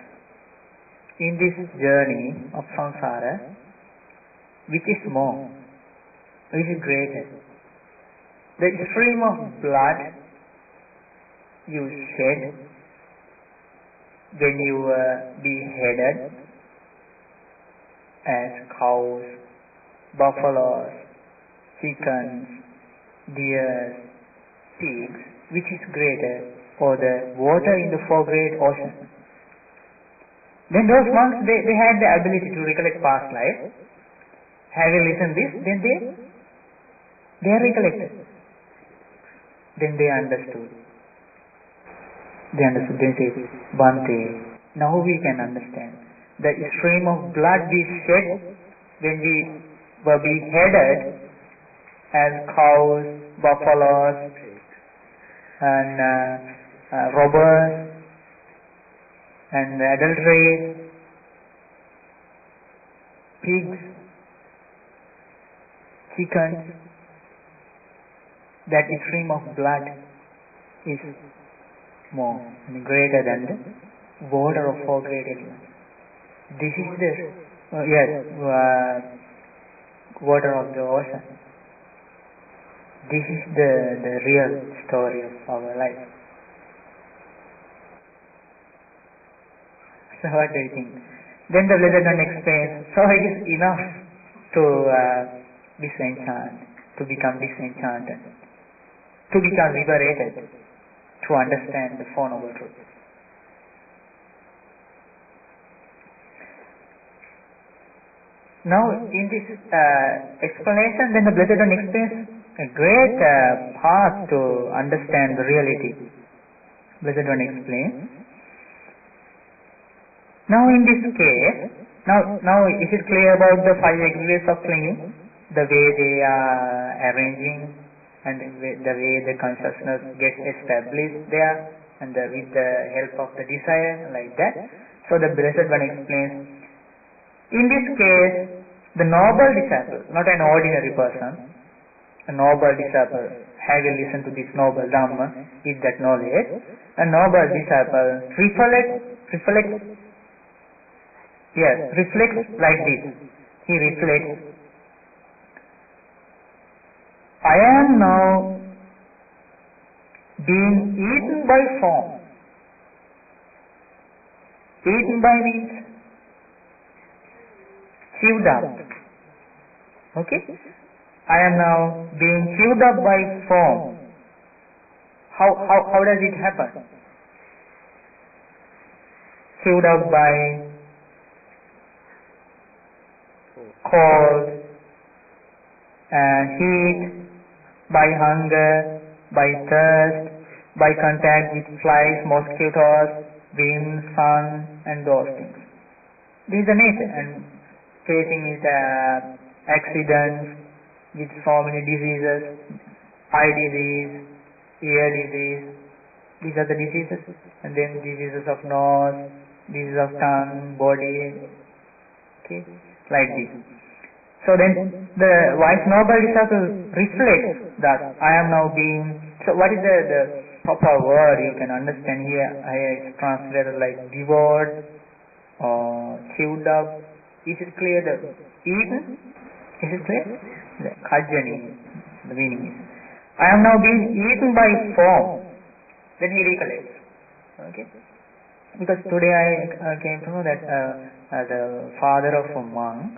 in this journey of samsara, which is more, which is greater? The stream of blood you shed when you were beheaded as cows, buffaloes, chickens, deer, pigs, which is greater, or the water in the 4 great oceans? Then those monks, they had the ability to recollect past life. Having listened this, then they recollected. Then they understood. They said, Bhante, now we can understand. The stream of blood we shed when we were beheaded as cows, buffaloes, and robbers, and adultery, pigs, chickens, that stream of blood is more and greater than the water of 4 great elements. This is the water of the ocean. This is the real story of our life. So what do you think? Then the Blessed One explains, so it is enough to disenchant, to become disenchanted, to become liberated, to understand the Four Noble Truths. Now in this explanation, then the Blessed One explains a great path to understand the reality. Blessed One explains, now in this case, now is it clear about the 5 aggregates of clinging, the way they are arranging, and the way the consciousness gets established there, and with the help of the desire, like that. So the Blessed One explains, in this case, the noble disciple, not an ordinary person, a noble disciple, having listened to this noble Dhamma, with that knowledge, a noble disciple reflects like this. He reflects, I am now being eaten by form. Eaten by means chewed up. Okay? I am now being chewed up by form. How does it happen? Chewed up by cold, heat, by hunger, by thirst, by contact with flies, mosquitoes, wind, sun, and those things. This is the nature, and facing is accidents with so many diseases, eye disease, ear disease. These are the diseases, and then diseases of nose, diseases of tongue, body. Okay, like this. So then the wise noble disciple reflects that I am now being. So what is the proper word you can understand here? It's translated like devoured or chewed up. Is it clear? The eaten? Is it clear? The kajani, the meaning is, I am now being eaten by form. Then he recollects. Okay? Because today I came to know that the father of a monk,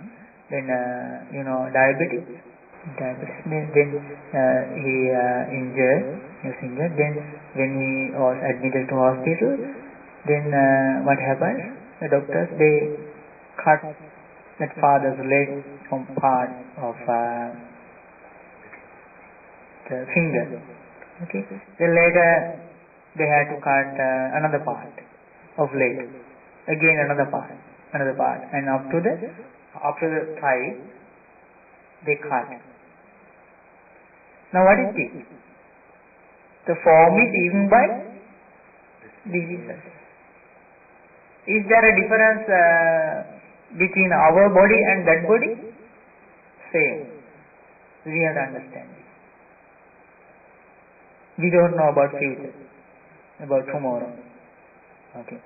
then diabetes. Then he was injured. Then when he was admitted to hospital, then what happens? The doctors, they cut that father's leg from part of the finger. Okay. Then later they had to cut another part of leg. Again another part, and up to the thigh they cut. Now what is this? The form is eaten by diseases. Is there a difference between our body and that body? Same. We have to understand this. We don't know about future, about tomorrow. Okay.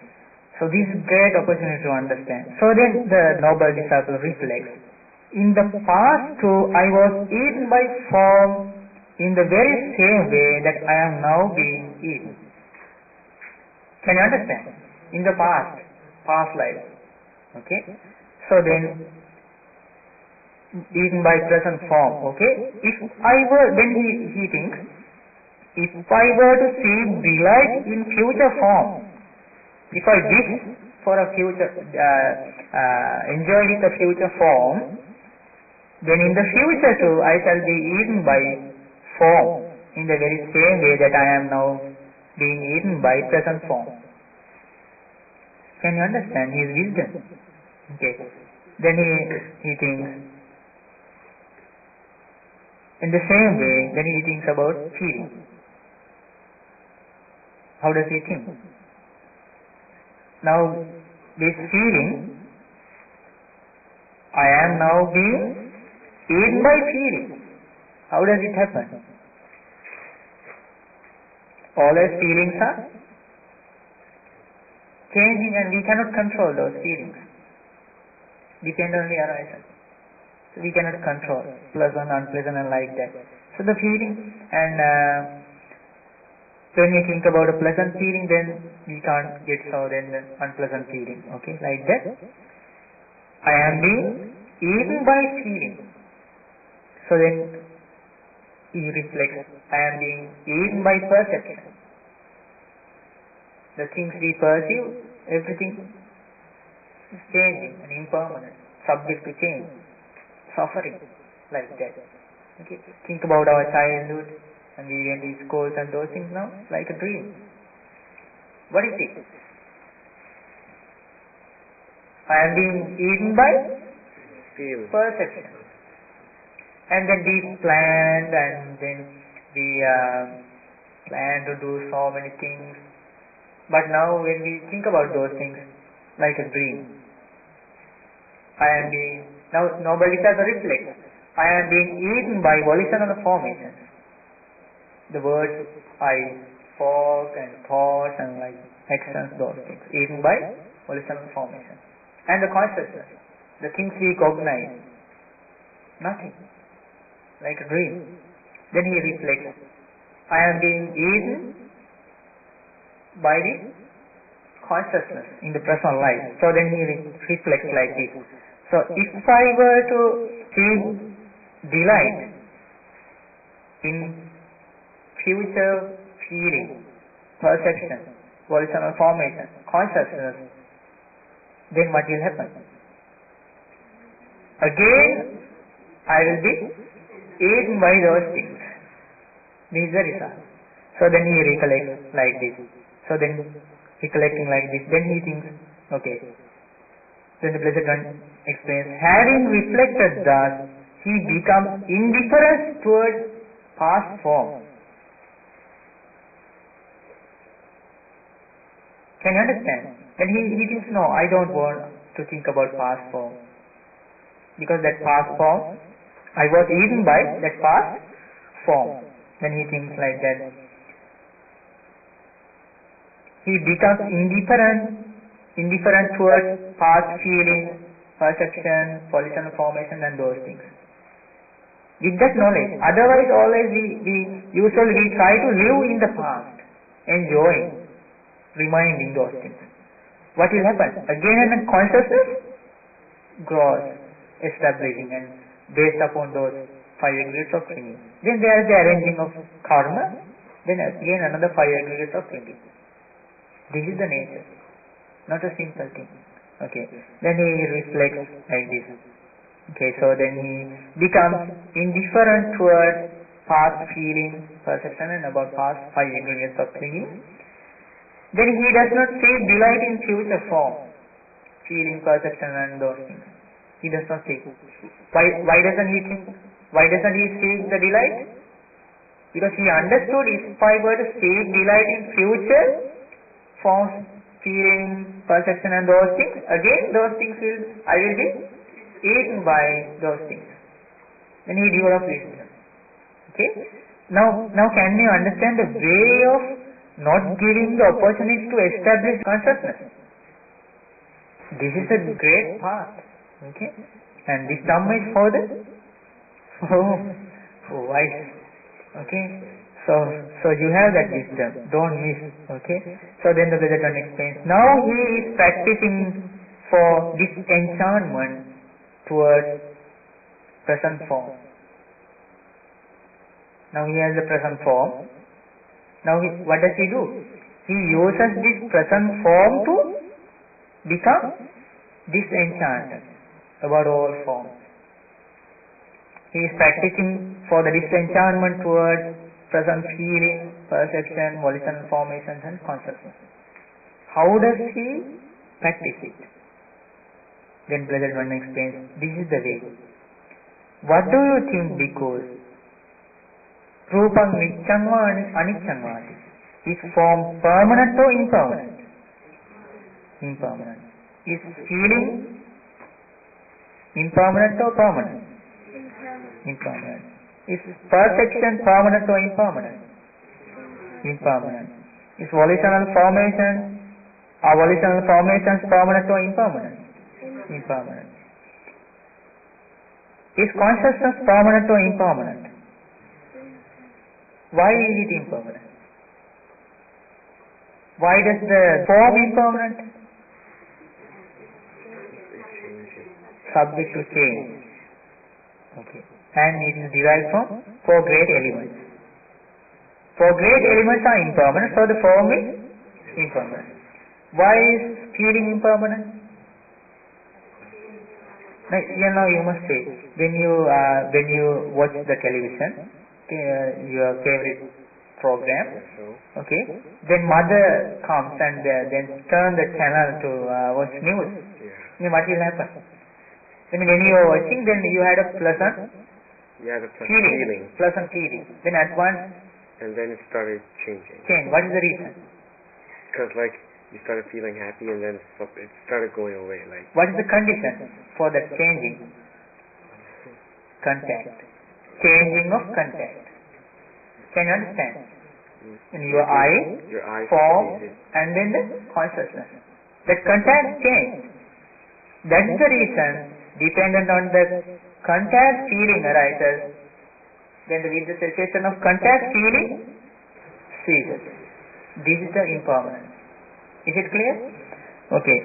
So this is great opportunity to understand. So then the noble disciple reflects, in the past too I was eaten by form in the very same way that I am now being eaten. Can you understand? In the past life. Okay? So then eaten by present form. Okay? If I were, then he thinks, if I were to see delight in future form, if I wish for a future, enjoy with a future form, then in the future too I shall be eaten by form in the very same way that I am now being eaten by present form. Can you understand his wisdom? Okay. Then he thinks in the same way, then he thinks about feeling. How does he think? Now this feeling, I am now being eaten by feeling. How does it happen? Always feelings are changing and we cannot control those feelings. Depend on the arisal. So we cannot control pleasant, unpleasant and like that. So the feeling, and when we think about a pleasant feeling, then we can't get so then the unpleasant feeling. Okay, like that. I am being eaten by feeling. So then he reflects, I am being eaten by perception. The things we perceive, everything is changing and impermanent, subject to change, suffering, like that. Okay, think about our childhood, and we went to schools and those things now, like a dream. What is it? I am being eaten by perception. And then we planned, and then we plan to do so many things. But now when we think about those things, like a dream, I am being, now nobody has a reflex. I am being eaten by volitional formations. the words, eyes, fork and thoughts and like actions, those things, eaten by volitional formation. And the consciousness, the things we cognize, nothing, like a dream. Then he reflects, I am being eaten by the consciousness in the present life. So then he reflects like this. So if I were to seek delight in future feeling, perception, volitional formation, consciousness, then what will happen? Again, I will be eaten by those things. This is the result. So then he recollects like this. So then recollecting like this, then he thinks, okay. Then the Blessed One explains, having reflected thus, he becomes indifferent towards past form. Can you understand? Then he thinks, no, I don't want to think about past form. Because that past form, I was eaten by that past form. Then he thinks like that. He becomes indifferent towards past feeling, perception, volitional formation and those things. With that knowledge, otherwise always we usually try to live in the past, enjoying, reminding those things. What will happen? Again and again consciousness grows, establishing and based upon those 5 aggregates of clinging. Then there is the arranging of karma, then again another 5 aggregates of clinging. This is the nature, not a simple thing. Okay. Then he reflects like this. Okay, so then he becomes indifferent towards past feeling, perception and about past 5 aggregates of clinging. Then he does not seek delight in future form, feeling, perception and those things. He does not seek. Why doesn't he think? Why doesn't he seek the delight? Because he understood if I were to seek delight in future forms, feeling, perception and those things, again those things I will be eaten by those things. Then he develops wisdom. Okay? Now can you understand the way of not giving the opportunity to establish consciousness? This is a great path. Okay? And this Dhamma is for the wise. Okay? So you have that wisdom. Don't miss. Okay? So then the Blessed One explains. Now he is practicing for disenchantment towards present form. Now he has the present form. Now what does he do? He uses this present form to become disenchanted about all forms. He is practicing for the disenchantment towards present feeling, perception, volitional formations and consciousness. How does he practice it? Then Blessed One explains, this is the way. What do you think, bhikkhus? Rupam nityam va anityam vati. Is form permanent or impermanent? Impermanent. Is feeling impermanent or permanent? Impermanent. Is perception permanent or impermanent? Impermanent. Is volitional formation or volitional formations permanent or impermanent? Impermanent. Is consciousness permanent or impermanent? Why is it impermanent? Why does the form impermanent? Subject to change. Okay. And it is derived from 4 great elements. 4 great elements are impermanent, so the form is impermanent. Why is feeling impermanent? Now you must say, when you watch the television, your favorite program, okay, then mother comes and then turn the channel to watch news. Then what will happen? Then when you are watching, then you had a pleasant feeling. Pleasant feeling. Then at once, and then it started changing. What is the reason? Because you started feeling happy and then it started going away. What is the condition for that changing? Contact. Changing of contact. Can you understand? In your eye, form, and then the consciousness. That contact change. That is the reason, dependent on the contact feeling arises, then with the cessation of contact feeling ceases. This is the impermanence. Is it clear? Okay.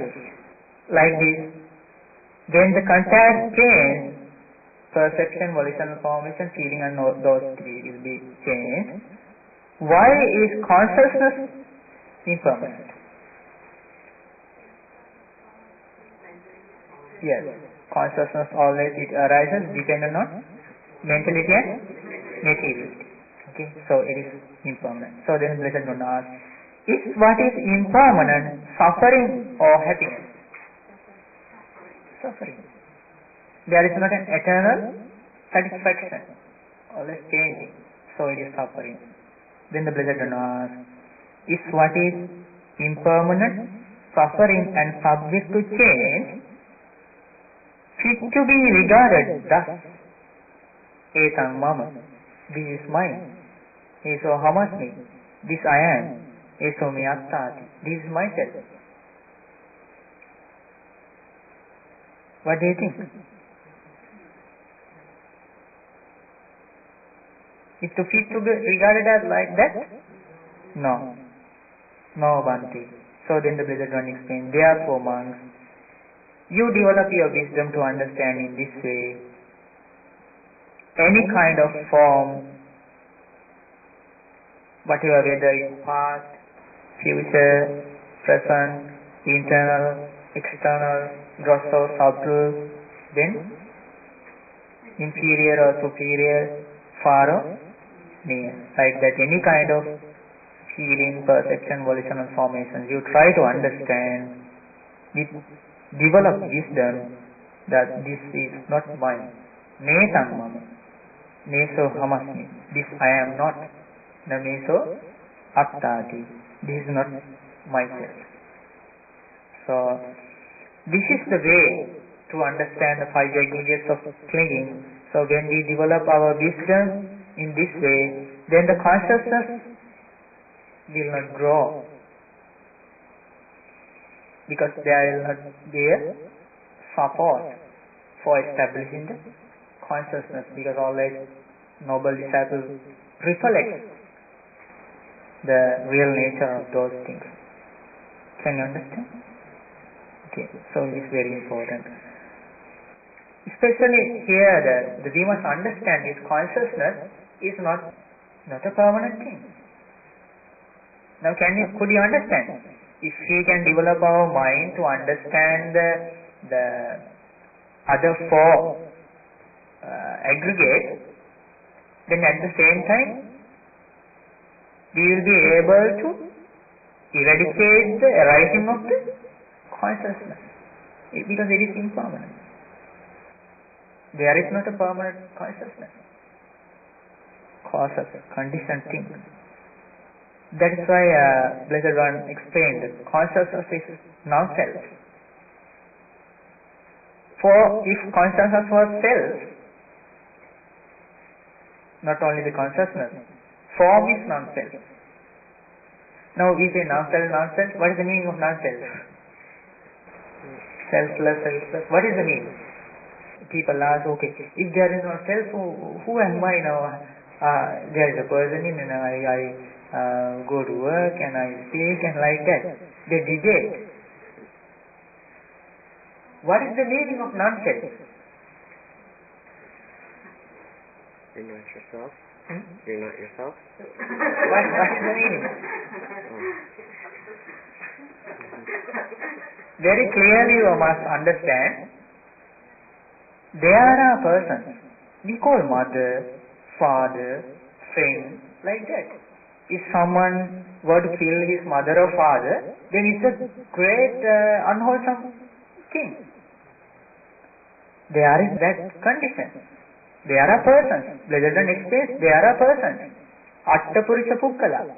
Like this, when the contact change, perception, volitional formation, feeling, and those three will be changed. Why is consciousness impermanent? Yes, consciousness always it arises dependent on mentality and materiality. Okay, so it is impermanent. So then Blessed One asks, is what is impermanent suffering or happiness? Suffering. There is not an eternal satisfaction, always changing. So it is suffering. Then the Blessed One asks, is what is impermanent, suffering and subject to change fit to be regarded thus? Etang mama, this is mine. Eso hamasmi, this I am. Eso me attati, this is myself. What do you think? Is to fit to be regarded as like that? No. No, Bhante. So then the Blessed One explained, therefore monks, you develop your wisdom to understand in this way any kind of form, whatever, whether it's past, future, present, internal, external, gross or subtle, then inferior or superior, far or near. Like that, any kind of feeling, perception, volition and formations, you try to understand, develop wisdom that this is not mine. Netang mama, neso hamasmi, this I am not. Nameso attati, this is not myself. So, this is the way to understand the five aggregates of clinging. So when we develop our wisdom in this way, then the consciousness will not grow, because there will not be a support for establishing the consciousness, because always noble disciples recollect the real nature of those things. Can you understand? Okay, so it is very important. Especially here, we must understand this consciousness is not a permanent thing. Now, could you understand? If we can develop our mind to understand the other four aggregates, then at the same time we will be able to eradicate the arising of the consciousness, because it is impermanent. There is not a permanent consciousness. Causes, conditioned thing. That is why Blessed One explained that consciousness is non-self. For if consciousness was self, not only the consciousness, form is non-self. Now we say non-self, non-self. What is the meaning of non-self? Selfless, selfless. What is the meaning? People ask, okay, if there is no self, who am I now? There is a person in, and I go to work and I speak and like that. They debate. What is the meaning of non-self? You're not yourself. You're not yourself. What is the meaning? Very clearly you must understand, there are persons, we call mother, father, friend, like that. If someone were to kill his mother or father, then it's a great unwholesome thing. There is that condition. There are persons. Blessed One explains, there are persons. Atta Purusha Pukkala.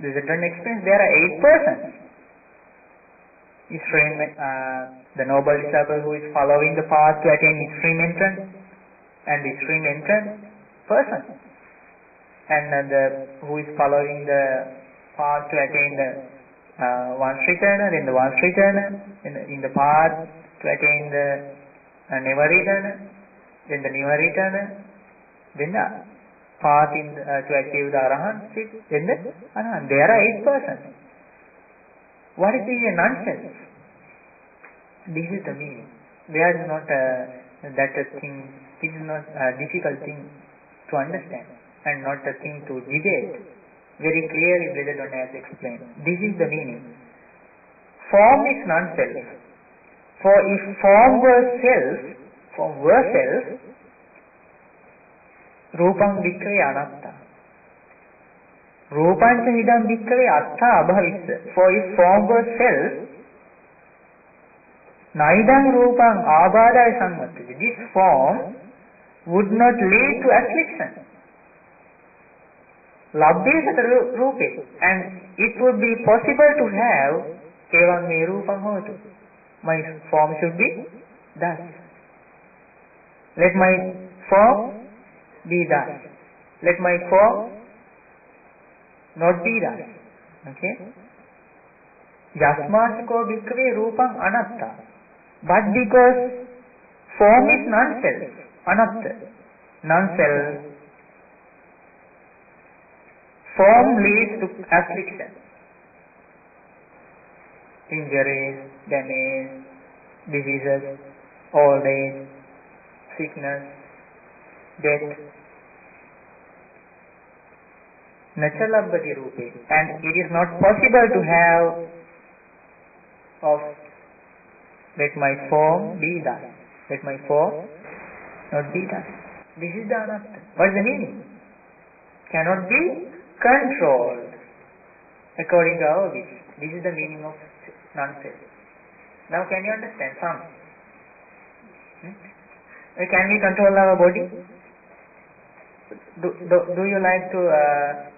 Blessed One explains, there are 8 persons. The noble disciple who is following the path to attain extreme entrance, and the extreme entrance person. and who is following the path to attain the once returner, then the once returner, in the path to attain the never returner, then the never returner, then the path to achieve the arahantship, then the arahant. There are 8 persons. What is the non-self? This is the meaning. There is not that a thing. This is not a difficult thing to understand and not a thing to debate. Very clearly, Brother Don has explained. This is the meaning. Form is non-self. For if form were self, Rupam Bhikkhave Anatta. Rupancha Idam Bhikkhave Atta Abhavissa. For if form were self, Naidam Rupam Abhadaya Sammatati. This form would not lead to affliction. Labdesata Rupe. And it would be possible to have Evam Me Rupam Hotu. My form should be thus. Let my form be thus. Let my form not be thus. Okay? Yasmasiko Bhikkhave Rupam Anatta. But because form is non-self, anatta, non-self, form leads to affliction, injuries, damage, diseases, old age, sickness, death. Nachalabhati rupe, and it is not possible to have of let my form be thus. Let my form not be thus. This is the anatta. What is the meaning? Cannot be controlled according to our wish. This is the meaning of non-self. Now can you understand some? Can we control our body? Do you like to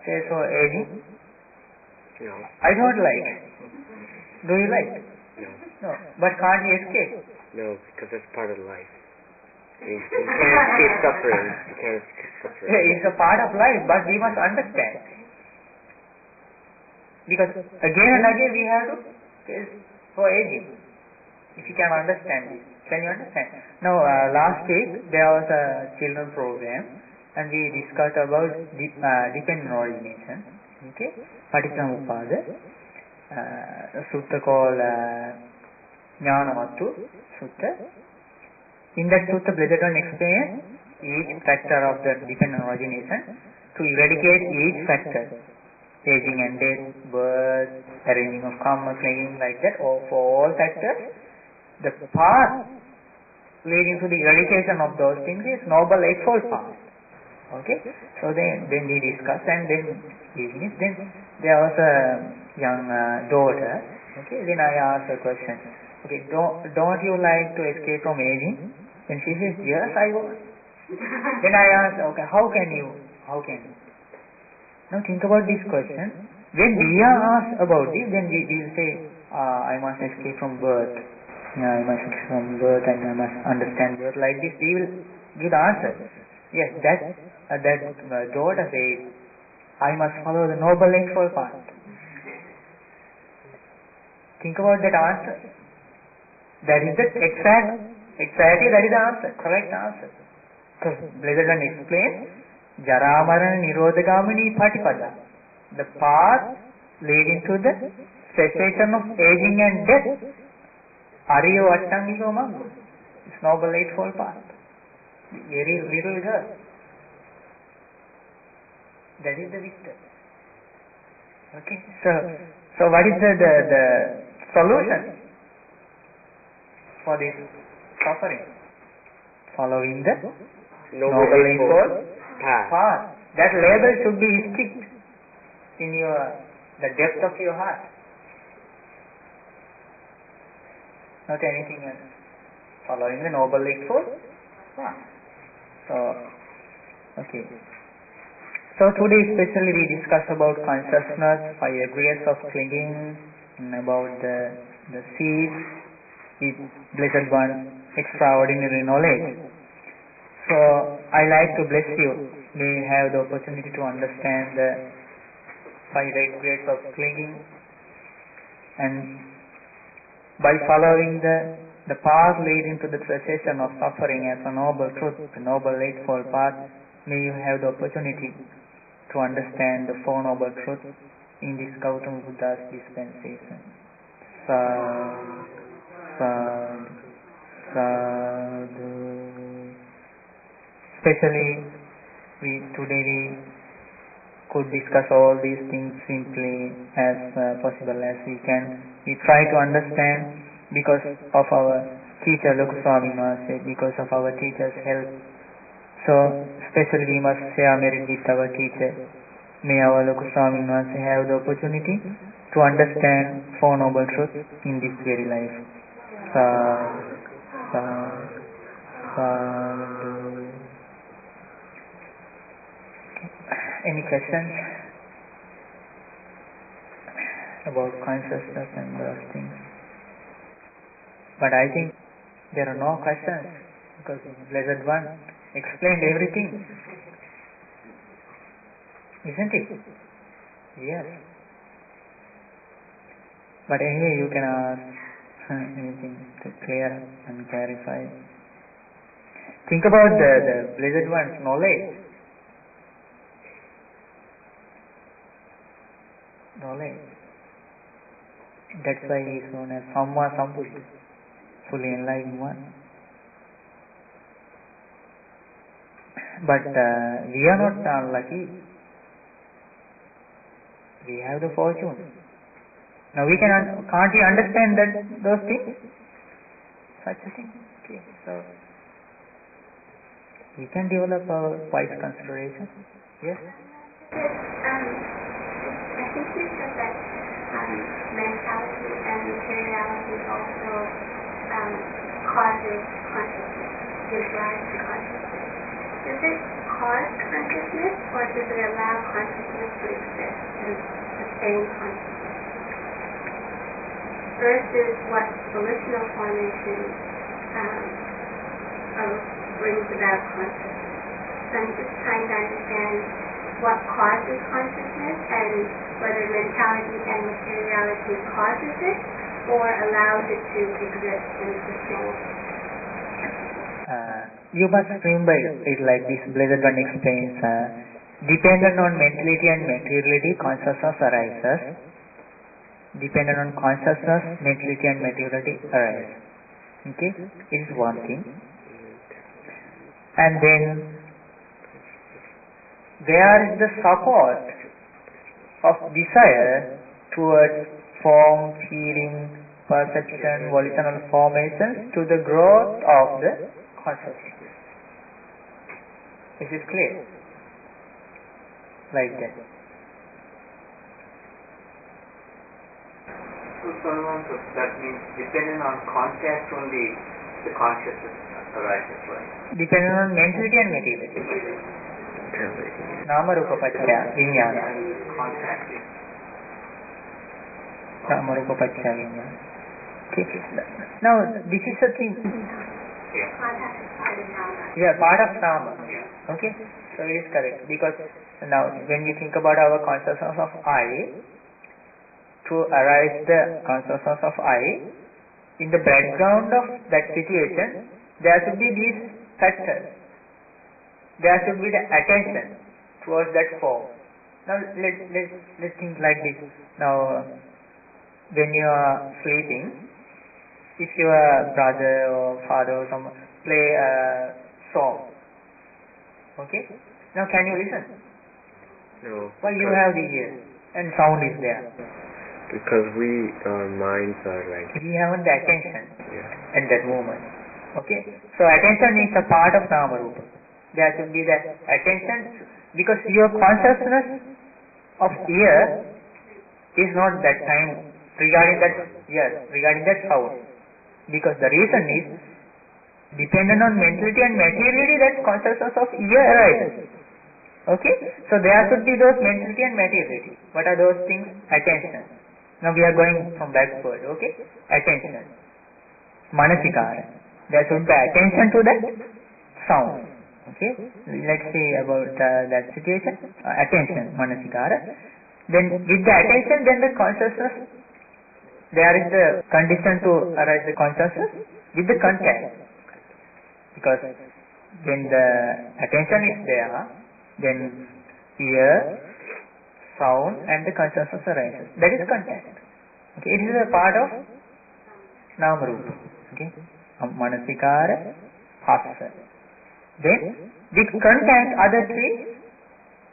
say so aging? No. I don't like. Do you like? No. No. But can't you escape? No, because that's part of life. You can't escape suffering. You can't escape suffering. It's a part of life, but we must understand. Because again and again we have to face for aging. If you can understand this. Can you understand? Now, last week there was a children program and we discussed about dependent origination. Okay? Paticcasamuppada. Sutta called Jnanamattu Sutta. In that sutta, Brother Don explains each factor of the dependent origination to eradicate each factor. Aging and death, birth, arranging of karma, clinging like that, or for all factors, the path leading to the eradication of those things is Noble Eightfold Path. Okay? So then we discussed, and then evening, then there was a young daughter. Okay, then I asked a question. Okay, don't you like to escape from aging? Then she says, yes, I want. Then I asked, okay, how can you? Now think about this question. When we are asked about this, then we will say, I must escape from birth. I must escape from birth and I must understand birth. Like this, we will give the answer. Yes, that daughter says, I must follow the Noble Eightfold Path. Think about that answer. That is the exactly that is the answer, correct answer. So, Brother Don explains, Jara Marana Nirodhagamini Patipada, the path leading to the cessation of aging and death. Ariyo Ashtangiko Magga. It's Noble Eightfold Path. Very little girl. That is the victor. Okay. So what is the solution for this suffering? Following the Noble Eightfold Path. That label should be sticked in the depth of your heart. Not anything else. Following the Noble Eightfold Path. Okay. So today especially we discuss about consciousness, 5 aggregates of clinging, and about the seeds with Blessed One, extraordinary knowledge. So I like to bless you may have the opportunity to understand the 5 grades of clinging, and by following the path leading to the cessation of suffering as a noble truth, the noble eightfold path, may you have the opportunity to understand the Four Noble Truths in this Gautama Buddha's dispensation. Sadhu, sadhu, sadhu. Especially today we could discuss all these things simply as possible as we can. We try to understand because of our teacher Lokuswami Mahasaya, because of our teacher's help. So especially we must share merit with our teacher. May our Lokuswami Mahasaya have the opportunity to understand Four Noble Truths in this very life. Sadhu, sadhu, sadhu. Any questions about consciousness and those things? But I think there are no questions because the Blessed One explained everything. Isn't it? Yes. But anyway, you can ask anything to clear and clarify. Think about the Blessed One's knowledge. Knowledge. That's why he is known as Samma Sambuddha, fully enlightened one. But we are not unlucky. We have the fortune. Now we can't we understand those things? Such a thing. Okay. So we can develop our wise consideration. Yes? I think you said that mentality and materiality also causes consciousness, gives rise to consciousness. Does it cause consciousness, or does it allow consciousness to exist and sustain consciousness? Versus what volitional formation brings about consciousness. So I'm just trying to understand what causes consciousness and whether mentality and materiality causes it or allows it to exist and sustain. You must remember it like this. Blessed One explains, dependent on mentality and materiality, consciousness arises. Dependent on consciousness, mentality and materiality arise. Okay? It is one thing. And then there is the support of desire towards form, feeling, perception, volitional formations to the growth of the consciousness. Is it clear? Like that. So that means depending on contact only the consciousness arises, right? Depending on mentality and materiality. Nama Rupa Pacchaya Vijnana. Contact is Nama Rupa Pacchaya Vijnana. Okay. Now this is the thing. Contact is part of Nama. Yeah, part of Nama. Okay. So it is correct, because now when we think about our consciousness of I, to arise the consciousness of I, in the background of that situation, there should be these factors. There should be the attention towards that form. Now let's think like this. Now when you are sleeping, if your brother or father or someone play a song, okay? Now can you listen? No. Why you have the ears and sound is there? Because our minds are like... We haven't the attention Yeah. at that moment. Okay? So attention is a part of Nama Rupa. There should be the attention, because your consciousness of ear is not that time regarding that sound. Because the reason is dependent on mentality and materiality, that consciousness of ear arises. Okay? So there should be those mentality and materiality. What are those things? Attention. Now we are going from backward. Okay? Attention. Manasikara. There should be attention to that sound. Okay, let's say about that situation. Attention, manasikara. Then with the attention, then the consciousness, there is the condition to arise the consciousness with the contact. Because when the attention is there, then ear, sound and the consciousness arises. That is contact. Okay, it is a part of Namarupa. Okay, manasikara, hassa. Then with contact, other three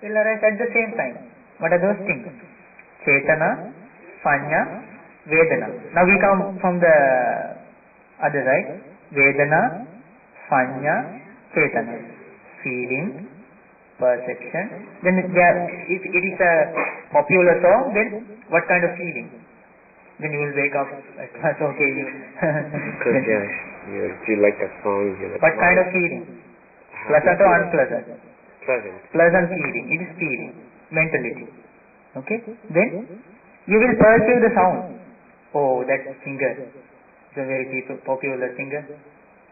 will arise at the same time. What are those things? Chetana, Sanya, Vedana. Now we come from the other side. Vedana, Sanya, Chetana. Feeling, perception. Then if it is a popular song, then what kind of feeling? Then you will wake up at first, okay. You like the song. What kind of feeling? Pleasant or unpleasant? Pleasant. Pleasant feeling. It is feeling. Mentality. Okay? Then you will perceive the sound. Oh, that singer is a very popular singer,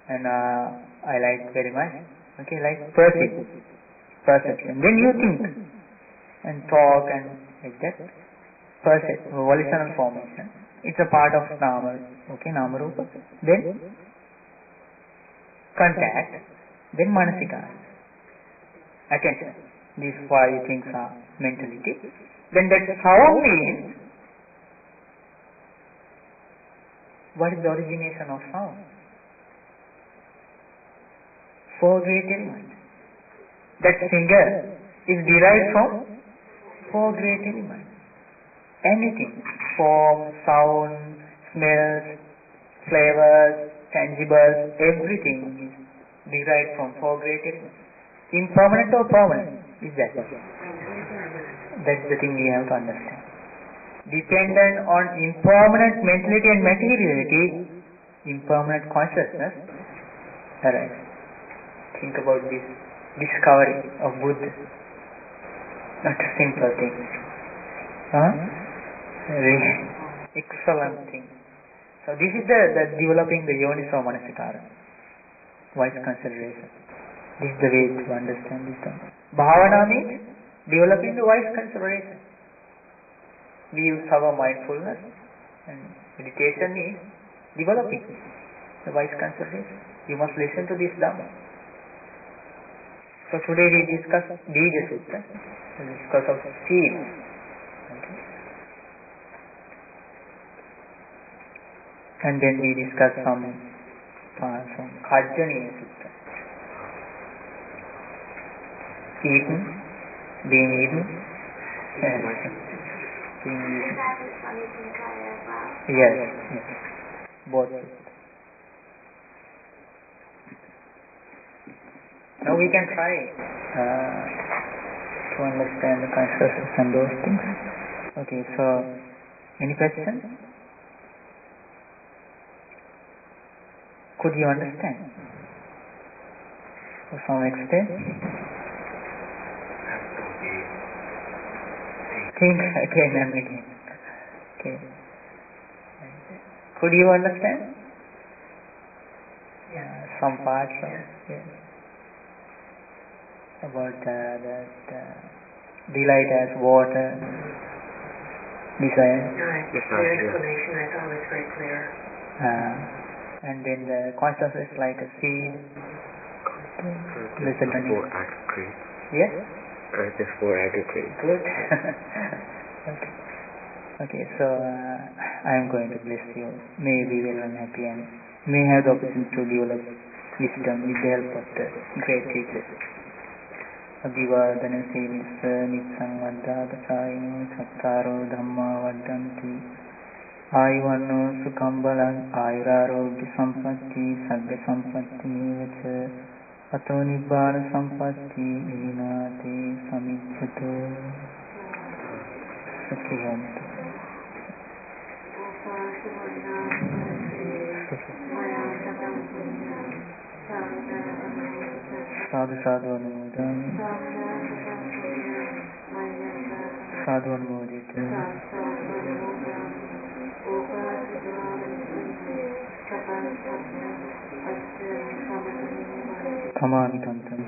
and I like very much. Okay, like perception. Then you think and talk and like that. Volitional formation. It's a part of Nama. Okay, Namarupa. Then contact. Then Manasikara. Attention. These five things are mentality. Then that sound means, what is the origination of sound? Four great elements. That singer is derived from four great elements. Anything, form, sound, smells, flavors, tangibles, everything is derived from four great elements. Impermanent or permanent is that. That's the thing we have to understand. Dependent on impermanent mentality and materiality, impermanent consciousness arises. Think about this discovery of Buddha. Not a simple thing. Very excellent thing. So this is the developing the Yoniso Manasikara. Wise consideration. This is the way to understand this term. Bhavana means developing the wise consideration. We use our mindfulness, and meditation is developing the wise consideration. You must listen to this Dhamma. So today we discuss Bija Sutta, the discuss of seed. Okay. And then we discuss some Kajjaniya Sutta. Eaten, being eaten. Yes. Both. Now we can try to understand the consciousness and those things. Okay, so any question? Could you understand? To some extent? Think again and again. Okay. Could you understand? Yeah, some parts of it. About that delight as water, desire. Your explanation I thought was very clear. And then the consciousness is like a seed. Just for aggregate. Yes? Just for aggregate. Good. Okay, so I am going to bless you. May you be well and happy, and may have the opportunity to develop wisdom with the help of the great teachers. Abhivadana Sevis Nitsang Vaddhata Chayino Chattaro Dhamma Vaddhanti Ayuvanno Sukhambalang Ayurarogya Sampatti Sagga Sampatti Nivacha Ato Nibbana Sampatti Vinate Samicchato Sakhiyanto. Sadhu sadhu anumodami. Sadhu anumodita. Tamami tantam.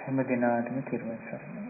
හැම දිනාටම තිරුවන් සරණයි.